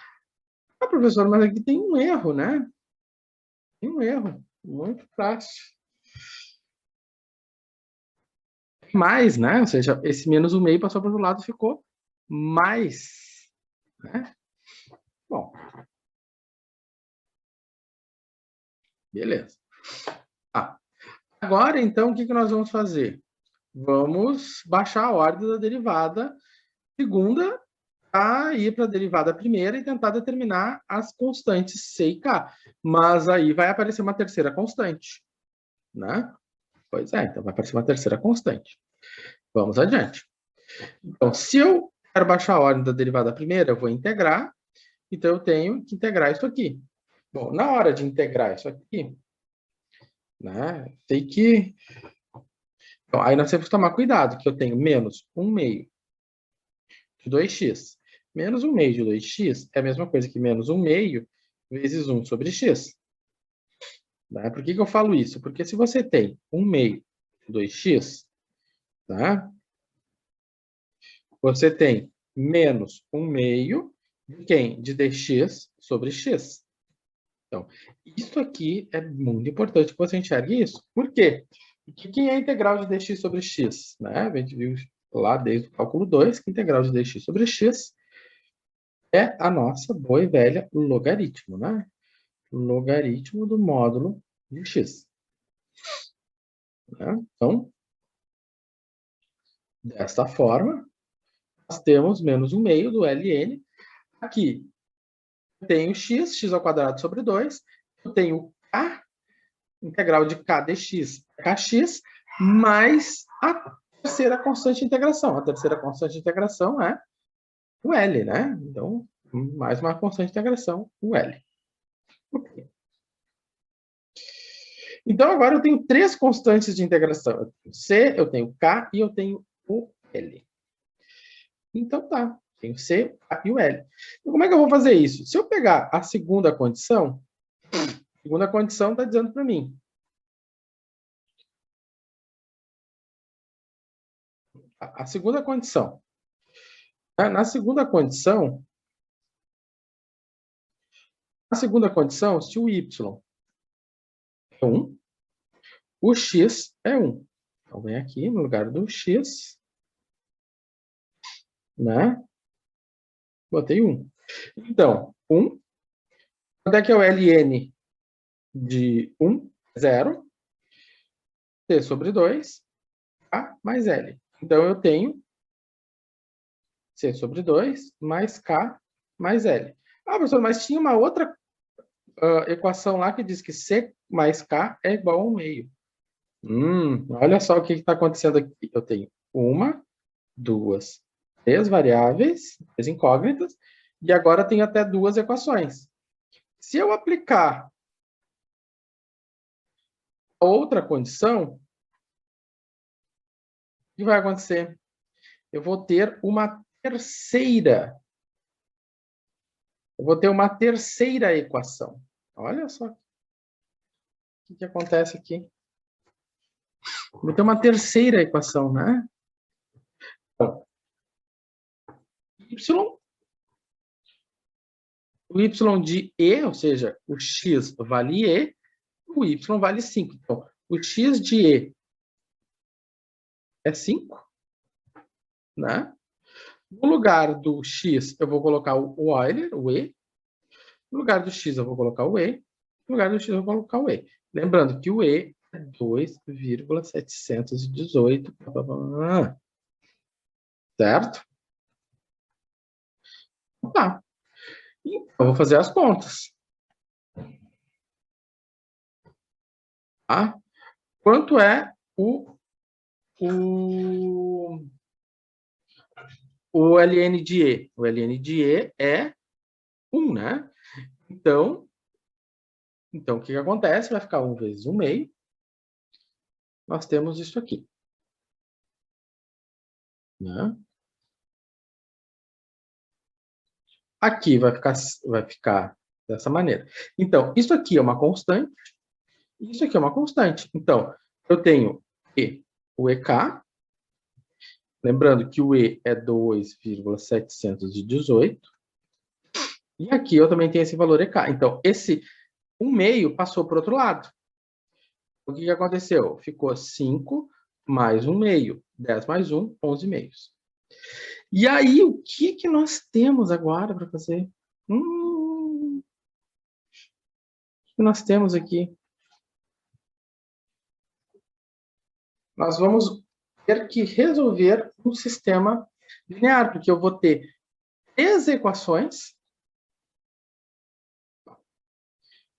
Ah, professor, mas aqui tem um erro, né? Tem um erro. Muito fácil. Mais, né? Ou seja, esse menos 1 meio passou para o outro lado e ficou mais. Né? Bom. Beleza. Agora, então, o que nós vamos fazer? Vamos baixar a ordem da derivada segunda a ir para a derivada primeira e tentar determinar as constantes C e K. Mas aí vai aparecer uma terceira constante, né? Pois é, então vai aparecer uma terceira constante. Vamos adiante. Então, se eu quero baixar a ordem da derivada primeira, eu vou integrar. Então, eu tenho que integrar isso aqui. Bom, na hora de integrar isso aqui, né, tem que... Então, aí nós temos que tomar cuidado, que eu tenho menos 1/2 de 2x. Menos 1/2 de 2x é a mesma coisa que menos 1/2 vezes 1 sobre x. Né? Por que eu falo isso? Porque se você tem 1/2 de 2x, tá? Você tem menos 1/2 de quem? De dx sobre x. Então, isso aqui é muito importante que você enxergue isso. Por quê? Porque quem é a integral de dx sobre x? Né? A gente viu lá desde o cálculo 2 que a integral de dx sobre x é a nossa boa e velha logaritmo, né? Logaritmo do módulo de x. Né? Então, desta forma, nós temos menos 1/2 do ln. Aqui, eu tenho x ao quadrado sobre 2. Eu tenho k, integral de k dx, kx, mais a terceira constante de integração. A terceira constante de integração é o L, né? Então, mais uma constante de integração, o L. Okay. Então, agora eu tenho três constantes de integração. Eu tenho C, eu tenho K e eu tenho o L. Então, tá. Tenho C, o K e o L. Então, como é que eu vou fazer isso? Se eu pegar a segunda condição está dizendo para mim. A segunda condição. Na segunda condição, se o Y é 1, o X é 1. Então, vem aqui no lugar do X, né? Botei 1. Então, 1. Quanto é que é o ln de 1? 0. C sobre 2, K mais L. Então, eu tenho C sobre 2 mais K mais L. Ah, professor, mas tinha uma outra equação lá que diz que C mais K é igual a 1/2. Olha só o que está acontecendo aqui. Eu tenho 1, 2, 3 variáveis, 3 incógnitas, e agora tenho até 2 equações. Se eu aplicar outra condição, o que vai acontecer? Eu vou ter uma terceira. Eu vou ter uma terceira equação. Olha só. O que acontece aqui? Vou ter uma terceira equação, né? Então, o y de E, ou seja, o x vale E, o y vale 5. Então, o x de E é 5, né? No lugar do x, eu vou colocar o Euler, o E. No lugar do x, eu vou colocar o E. No lugar do x, eu vou colocar o E. Lembrando que o E é 2,718. Certo? Tá. Então, eu vou fazer as contas. Tá? Quanto é o ln de E? O ln de E é 1, né? Então, o que acontece? Vai ficar 1 vezes 1/2. Nós temos isso aqui. Né? Aqui vai ficar dessa maneira. Então, isso aqui é uma constante. Isso aqui é uma constante. Então, eu tenho o EK. Lembrando que o E é 2,718. E aqui eu também tenho esse valor EK. Então, esse 1/2 passou para o outro lado. O que aconteceu? Ficou 5 mais 1/2. 10 mais 1, 11/2. E aí, o que nós temos agora para fazer? O que nós temos aqui? Nós vamos ter que resolver um sistema Linear, porque eu vou ter 3 equações.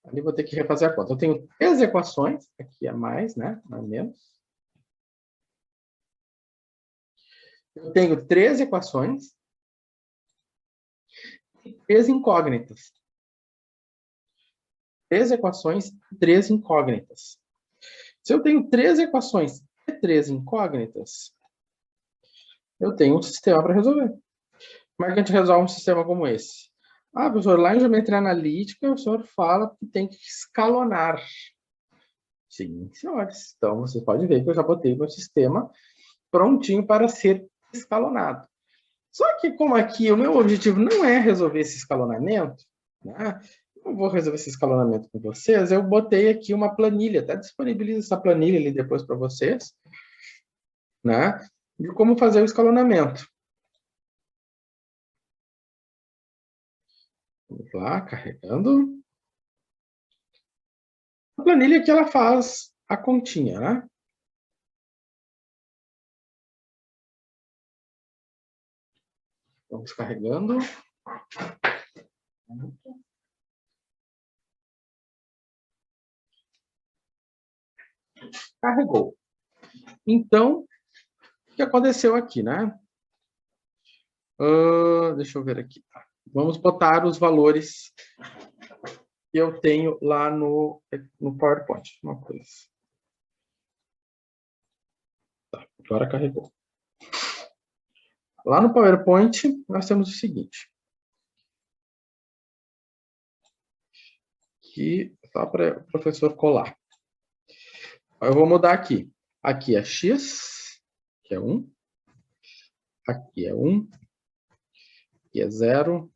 Ali vou ter que refazer a conta. Eu tenho 3 equações, aqui é mais, né? Não é menos. Eu tenho 3 equações e 3 incógnitas. 3 equações e 3 incógnitas. Se eu tenho 3 equações e 3 incógnitas, eu tenho um sistema para resolver. Como é que a gente resolve um sistema como esse? Ah, professor, lá em geometria analítica, o senhor fala que tem que escalonar. Sim, senhores. Então, você pode ver que eu já botei meu sistema prontinho para ser escalonado. Só que, como aqui o meu objetivo não é resolver esse escalonamento, né? Eu vou resolver esse escalonamento com vocês, eu botei aqui uma planilha, até disponibilizo essa planilha ali depois para vocês, né? De como fazer o escalonamento. Vamos lá, carregando. A planilha que ela faz a continha, né? Vamos carregando. Carregou. Então, o que aconteceu aqui, né? Deixa eu ver aqui. Vamos botar os valores que eu tenho lá no PowerPoint. Uma coisa. Tá, agora carregou. Lá no PowerPoint, nós temos o seguinte. Aqui, só para o professor colar. Eu vou mudar aqui. Aqui é x, que é 1. Aqui é 1. Aqui é 0.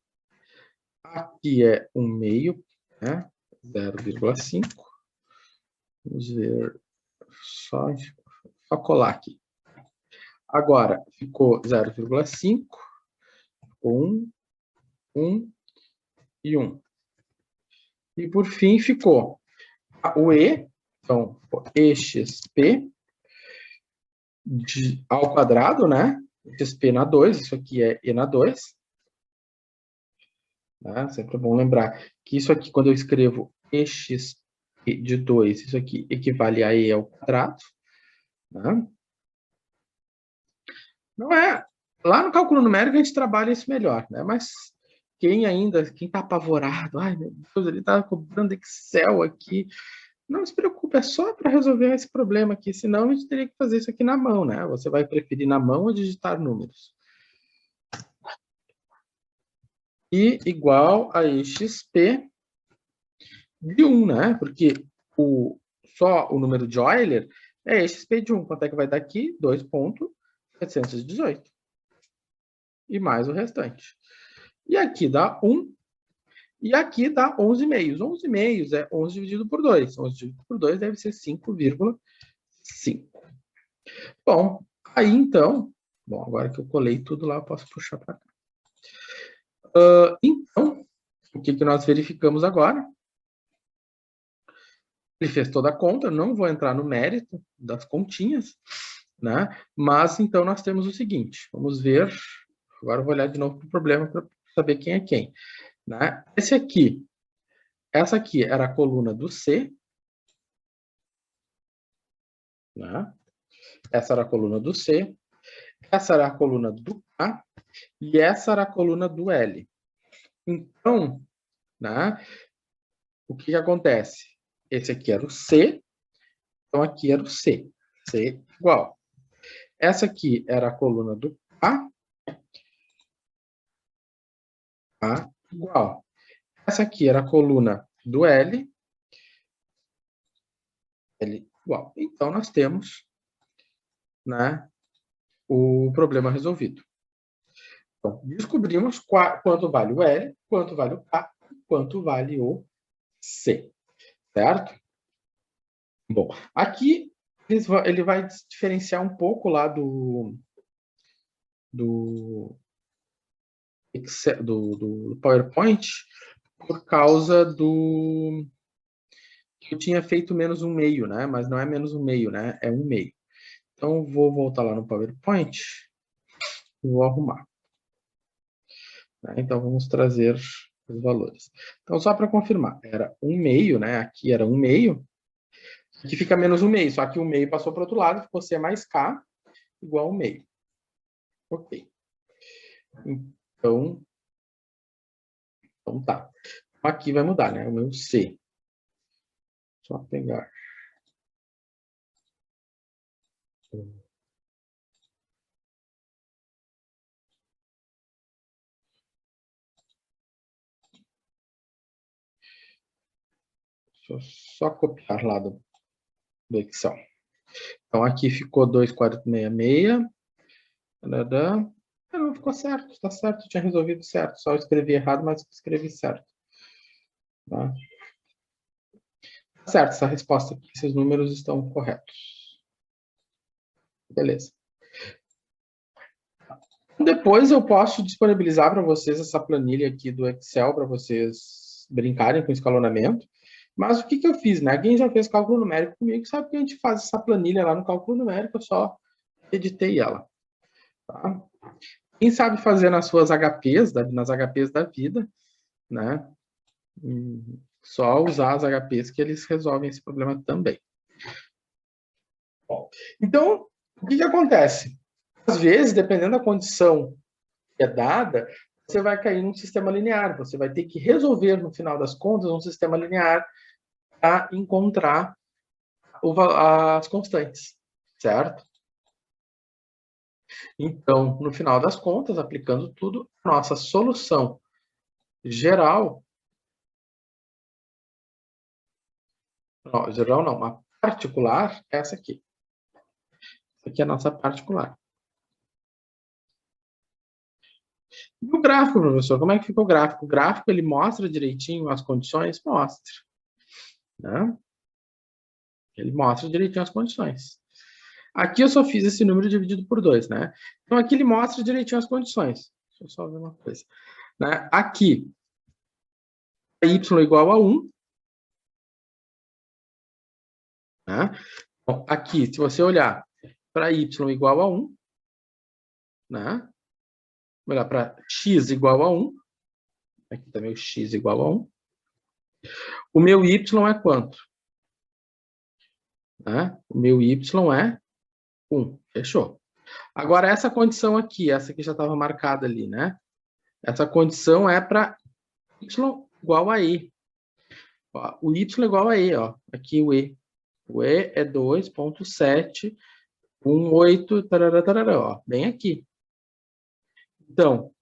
Aqui é 1 meio, né? 0,5. Vamos ver, só colar aqui. Agora, ficou 0,5, 1, 1 e 1. E, por fim, ficou o E, então, EXP ao quadrado, né? XP na 2, isso aqui é E na 2. Né? Sempre é bom lembrar que isso aqui, quando eu escrevo EXP de 2, isso aqui equivale a E ao quadrado. Né? Não é... Lá no cálculo numérico a gente trabalha isso melhor, né? Mas quem está apavorado, ai meu Deus, ele está cobrando Excel aqui, não se preocupe, é só para resolver esse problema aqui, senão a gente teria que fazer isso aqui na mão, né? Você vai preferir na mão ou digitar números? E igual a XP de 1, né? Porque só o número de Euler é XP de 1. Quanto é que vai dar aqui? 2,718. E mais o restante. E aqui dá 1. E aqui dá 11 meios. 11 meios é 11 dividido por 2. 11 dividido por 2 deve ser 5,5. Bom, aí então... Bom, agora que eu colei tudo lá, eu posso puxar para cá. Então, o que nós verificamos agora? Ele fez toda a conta, não vou entrar no mérito das continhas, né? Mas, então, nós temos o seguinte, vamos ver, agora eu vou olhar de novo para o problema para saber quem é quem. Né? Essa aqui era a coluna do C, né? Essa era a coluna do C, essa era a coluna do K, e essa era a coluna do L. Então, né, o que acontece? Esse aqui era o C, então aqui era o C. C igual. Essa aqui era a coluna do K, K igual. Essa aqui era a coluna do L, L igual. Então, nós temos, né, o problema resolvido. Então, descobrimos quanto vale o L, quanto vale o K, quanto vale o C. Certo? Bom, aqui ele vai diferenciar um pouco lá do PowerPoint por causa do que eu tinha feito menos um meio, né? Mas não é menos um meio, né? É um meio. Então, vou voltar lá no PowerPoint vou arrumar. Então, vamos trazer os valores. Então, só para confirmar, era 1/2, né? Aqui era 1/2. Aqui fica menos 1/2, só que o meio passou para o outro lado, ficou C mais K igual a 1/2. Ok. Então tá. Aqui vai mudar, né? O meu C. Só pegar. Deixa eu só copiar lá do Excel. Então, aqui ficou 2,466. Não, ficou certo, está certo, tinha resolvido certo. Só escrevi errado, mas escrevi certo. Tá certo, essa resposta aqui, esses números estão corretos. Beleza. Depois eu posso disponibilizar para vocês essa planilha aqui do Excel para vocês brincarem com escalonamento. Mas o que eu fiz, né? Quem já fez cálculo numérico comigo sabe que a gente faz essa planilha lá no cálculo numérico, eu só editei ela. Tá? Quem sabe fazer nas suas HPs, nas HPs da vida, né? Só usar as HPs que eles resolvem esse problema também. Bom, então, o que acontece? Às vezes, dependendo da condição que é dada, você vai cair num sistema linear. Você vai ter que resolver, no final das contas, um sistema linear para encontrar as constantes, certo? Então, no final das contas, aplicando tudo, nossa solução geral... Não, geral não, a particular é essa aqui. Essa aqui é a nossa particular. E o gráfico, professor, como é que ficou o gráfico? O gráfico, ele mostra direitinho as condições? Mostra. Né? Ele mostra direitinho as condições. Aqui eu só fiz esse número dividido por 2, né? Então, aqui ele mostra direitinho as condições. Deixa eu só ver uma coisa. Né? Aqui, y igual a 1. Né? Bom, aqui, se você olhar para y igual a 1, né? Olhar para x igual a 1. Aqui também o x igual a 1. O meu y é quanto? Né? O meu y é 1. Fechou. Agora, essa condição aqui, essa que já estava marcada ali, né? Essa condição é para y igual a e. Ó, o y igual a e, ó. Aqui o e. O e é 2,718, tarará, tarará, ó. Bem aqui. Então,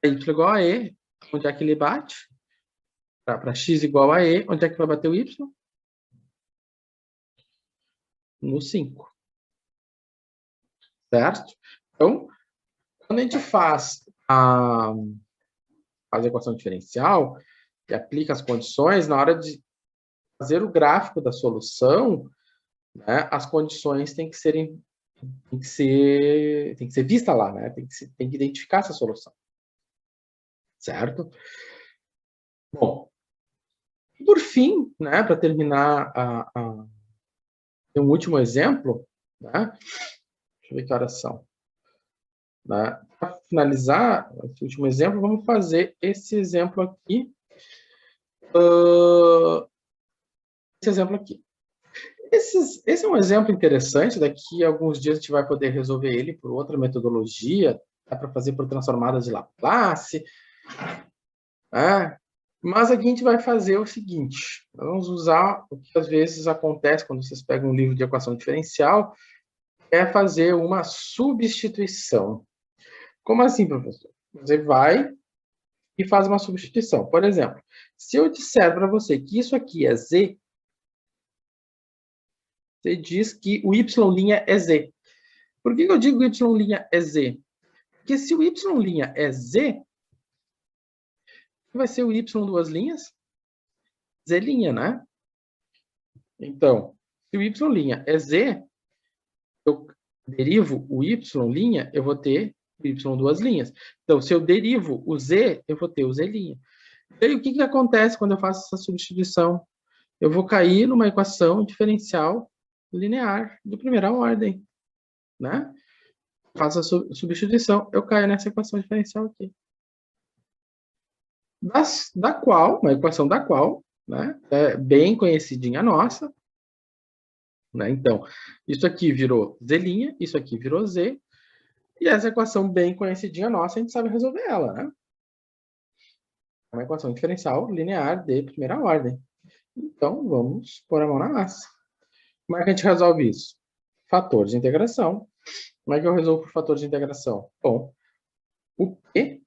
y igual a e, onde é que ele bate? Para x igual a e, onde é que vai bater o y? No 5. Certo? Então, quando a gente faz a equação diferencial e aplica as condições, na hora de fazer o gráfico da solução, né, as condições têm que ser vista lá, né? Tem que identificar essa solução. Certo? Bom, por fim, né, para terminar um último exemplo, né? Deixa eu ver que horas são. Né? Para finalizar esse último exemplo, vamos fazer esse exemplo aqui. Esse exemplo aqui. Esse é um exemplo interessante. Daqui a alguns dias a gente vai poder resolver ele por outra metodologia. Dá para fazer por transformadas de Laplace. Né? Mas aqui a gente vai fazer o seguinte. Vamos usar o que às vezes acontece quando vocês pegam um livro de equação diferencial, é fazer uma substituição. Como assim, professor? Você vai e faz uma substituição. Por exemplo, se eu disser para você que isso aqui é z, você diz que o y' é z. Por que eu digo y' é z? Porque se o y' é z, vai ser o y duas linhas? Z', né? Então, se o y' é z, eu derivo o y', eu vou ter o y duas linhas. Então, se eu derivo o z, eu vou ter o z'. E aí, o que acontece quando eu faço essa substituição? Eu vou cair numa equação diferencial linear de primeira ordem, né? faço a substituição, eu caio nessa equação diferencial aqui. Uma equação da qual, né, é bem conhecidinha nossa, né? Então, isso aqui virou Z', isso aqui virou Z, e essa equação bem conhecidinha nossa, a gente sabe resolver ela, né? É uma equação diferencial linear de primeira ordem. Então, vamos pôr a mão na massa. Como é que a gente resolve isso? Fator de integração. Como é que eu resolvo por fator de integração? Bom, o P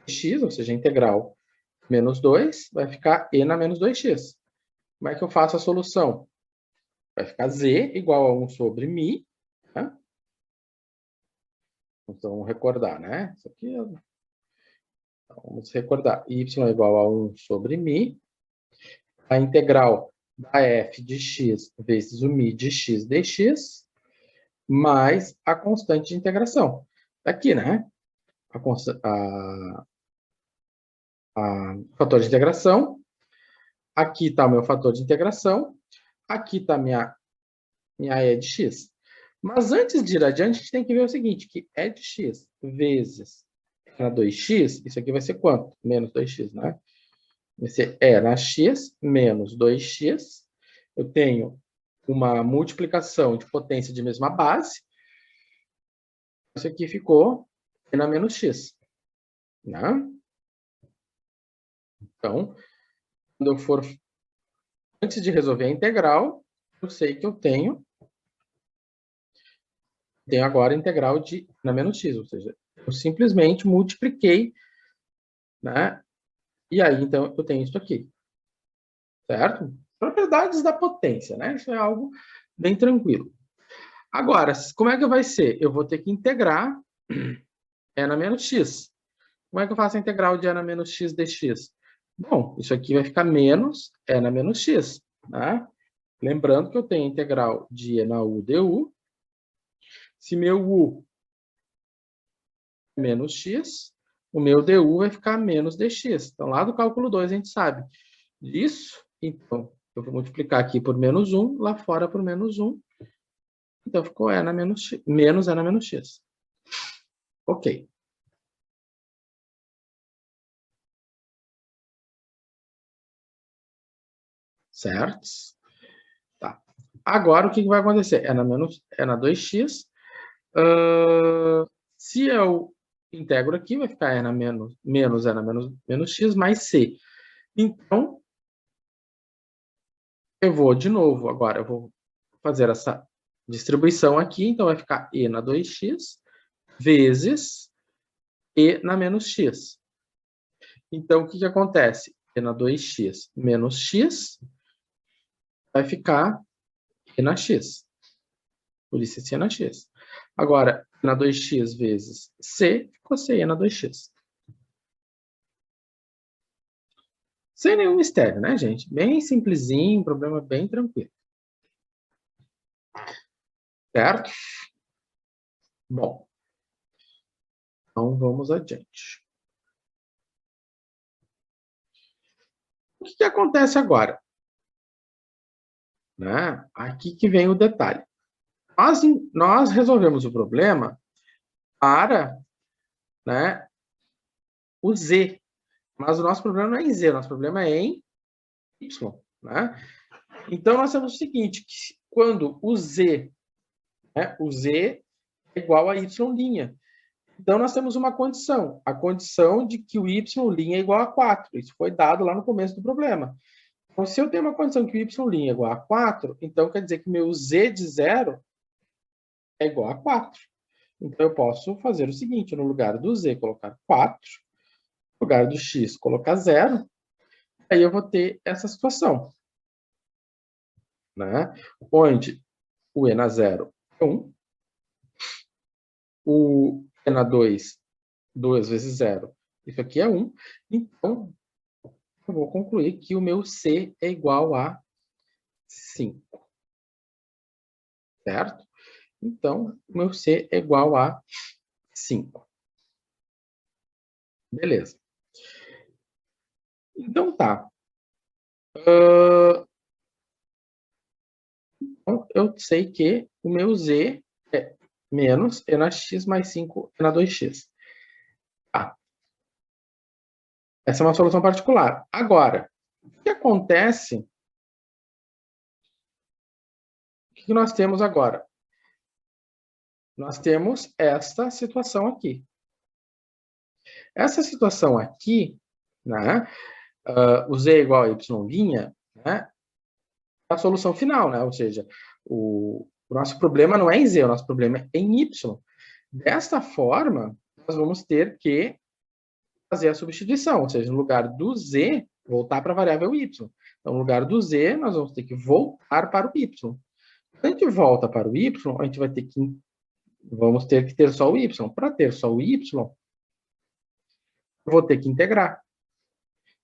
de x, ou seja, a integral menos 2, vai ficar e na menos 2x. Como é que eu faço a solução? Vai ficar z igual a 1 sobre mi. Né? Então, vamos recordar, né? Isso aqui então, vamos recordar. Y é igual a 1 sobre mi. A integral da f de x vezes o mi de x dx, mais a constante de integração. Aqui, né? A fator de integração. Aqui está o meu fator de integração. Aqui está minha e de x. Mas antes de ir adiante, a gente tem que ver o seguinte, que e de x vezes na 2x, isso aqui vai ser quanto? Menos 2x, né? Vai ser e na x menos 2x. Eu tenho uma multiplicação de potência de mesma base. Isso aqui ficou e na menos x. Né? Então, quando eu for... Antes de resolver a integral, eu sei que eu tenho agora a integral de na menos x, ou seja, eu simplesmente multipliquei, né? E aí, então, eu tenho isso aqui, certo? Propriedades da potência, né? Isso é algo bem tranquilo. Agora, como é que vai ser? Eu vou ter que integrar e na menos x. Como é que eu faço a integral de e na menos x dx? Bom, isso aqui vai ficar menos e na menos x, né? Lembrando que eu tenho a integral de e na u du. Se meu u é menos x, o meu du vai ficar menos dx. Então, lá do cálculo 2, a gente sabe disso. Então, eu vou multiplicar aqui por menos 1, lá fora por menos 1. Então, ficou e na menos x, menos e na menos x. Ok. Certo? Tá. Agora, o que vai acontecer? É na 2x. Se eu integro aqui, vai ficar e na menos e na menos x mais c. Então, eu vou de novo, agora eu vou fazer essa distribuição aqui, então vai ficar e na 2x vezes e na menos x. Então, o que acontece? E na 2x menos x vai ficar e na x. Por isso, esse é na x. Agora, na 2x vezes c, ficou c na 2x. Sem nenhum mistério, né, gente? Bem simplesinho, um problema bem tranquilo. Certo? Bom. Então, vamos adiante. O que acontece agora? Né? Aqui que vem o detalhe. Nós resolvemos o problema para, né, o z. Mas o nosso problema não é em z, o nosso problema é em y. Né? Então, nós temos o seguinte, que quando o z é igual a y'. Então, nós temos uma condição, a condição de que o y' é igual a 4. Isso foi dado lá no começo do problema. Então, se eu tenho uma condição que o y' é igual a 4, então quer dizer que meu z de 0 é igual a 4. Então, eu posso fazer o seguinte, no lugar do z, colocar 4, no lugar do x, colocar 0, aí eu vou ter essa situação, né? Onde o e na 0 é 1, o e na 2, 2 vezes 0, isso aqui é 1, então eu vou concluir que o meu c é igual a 5, certo? Então, o meu c é igual a 5. Beleza. Então, tá. Então, eu sei que o meu z é menos e na x mais 5 e na 2x. Tá. Essa é uma solução particular. Agora, o que acontece? O que nós temos agora? Nós temos esta situação aqui. Essa situação aqui, né, o z igual a y', né, é a solução final, né? Ou seja, o nosso problema não é em z, o nosso problema é em y. Desta forma, nós vamos ter que fazer a substituição, ou seja, no lugar do z, voltar para a variável y. Então, no lugar do z, nós vamos ter que voltar para o y. Quando a gente volta para o y, a gente vai ter que... Vamos ter que ter só o y. Para ter só o y, eu vou ter que integrar.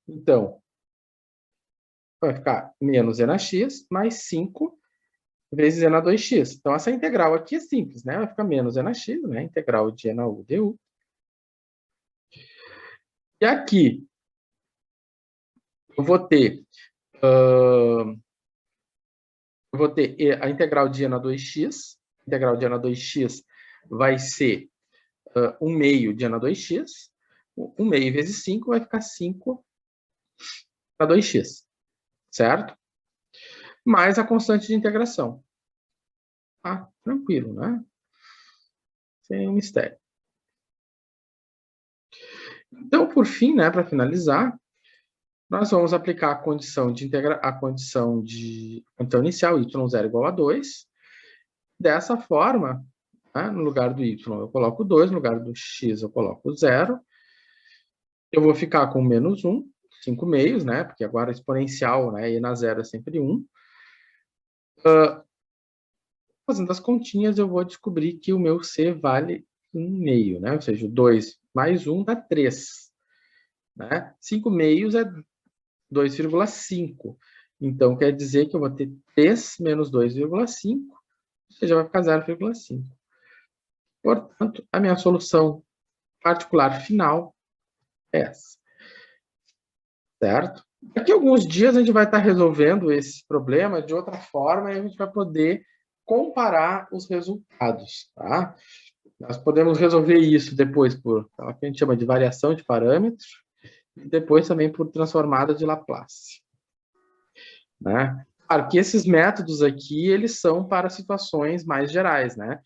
Então, vai ficar menos e na x mais 5 vezes e na 2x. Então, essa integral aqui é simples, né? Vai ficar menos e na x, né? Integral de e na u du. E aqui, eu vou ter a integral de e na 2x. A integral de e na 2x vai ser 1 meio de e na 2x. 1 meio vezes 5 vai ficar 5 na 2x. Certo? Mais a constante de integração. Ah, tranquilo, né? Sem mistério. Então, por fim, né, para finalizar, nós vamos aplicar a condição inicial, y0 igual a 2. Dessa forma, né, no lugar do y eu coloco 2, no lugar do x eu coloco 0. Eu vou ficar com menos 1, 5 meios, né, porque agora exponencial, né, e na 0 é sempre 1. Fazendo as continhas, eu vou descobrir que o meu c vale 1 meio, né, ou seja, 2 mais 1 dá 3. Né? 5 meios é 2,5. Então, quer dizer que eu vou ter 3 menos 2,5, ou seja, vai ficar 0,5. Portanto, a minha solução particular final é essa. Certo? Daqui a alguns dias a gente vai estar resolvendo esse problema de outra forma e a gente vai poder comparar os resultados. Tá? Nós podemos resolver isso depois por o que a gente chama de variação de parâmetros e depois também por transformada de Laplace. Né? Claro que esses métodos aqui, eles são para situações mais gerais, né?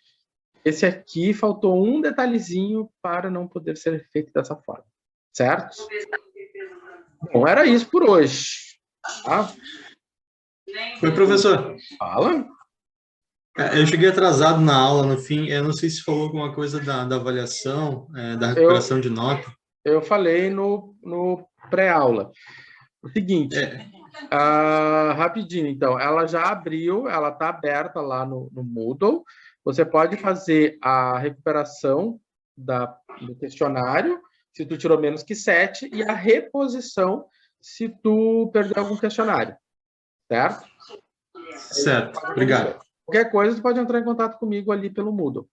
Esse aqui faltou um detalhezinho para não poder ser feito dessa forma, certo? Bom, era isso por hoje. Tá? Oi, professor. Fala. Eu cheguei atrasado na aula no fim, eu não sei se falou alguma coisa da avaliação, da recuperação de nota. Eu falei no pré-aula. O seguinte, rapidinho, então, ela já abriu, ela está aberta lá no Moodle. Você pode fazer a recuperação do questionário, se tu tirou menos que 7, e a reposição, se tu perdeu algum questionário. Certo? Certo, obrigado. Qualquer coisa, tu pode entrar em contato comigo ali pelo Moodle.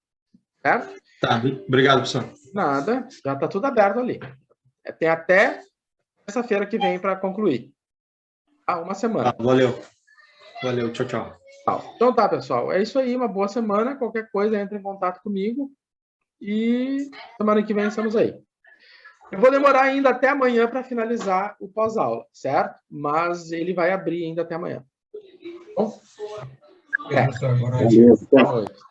Certo? Tá, obrigado, professor. Nada, já está tudo aberto ali. Tem até terça-feira que vem para concluir. Uma semana. Valeu. Valeu, tchau, tchau. Então tá, pessoal. É isso aí, uma boa semana. Qualquer coisa, entre em contato comigo. E semana que vem estamos aí. Eu vou demorar ainda até amanhã para finalizar o pós-aula, certo? Mas ele vai abrir ainda até amanhã. Bom? Professor, boa Valeu. Boa noite.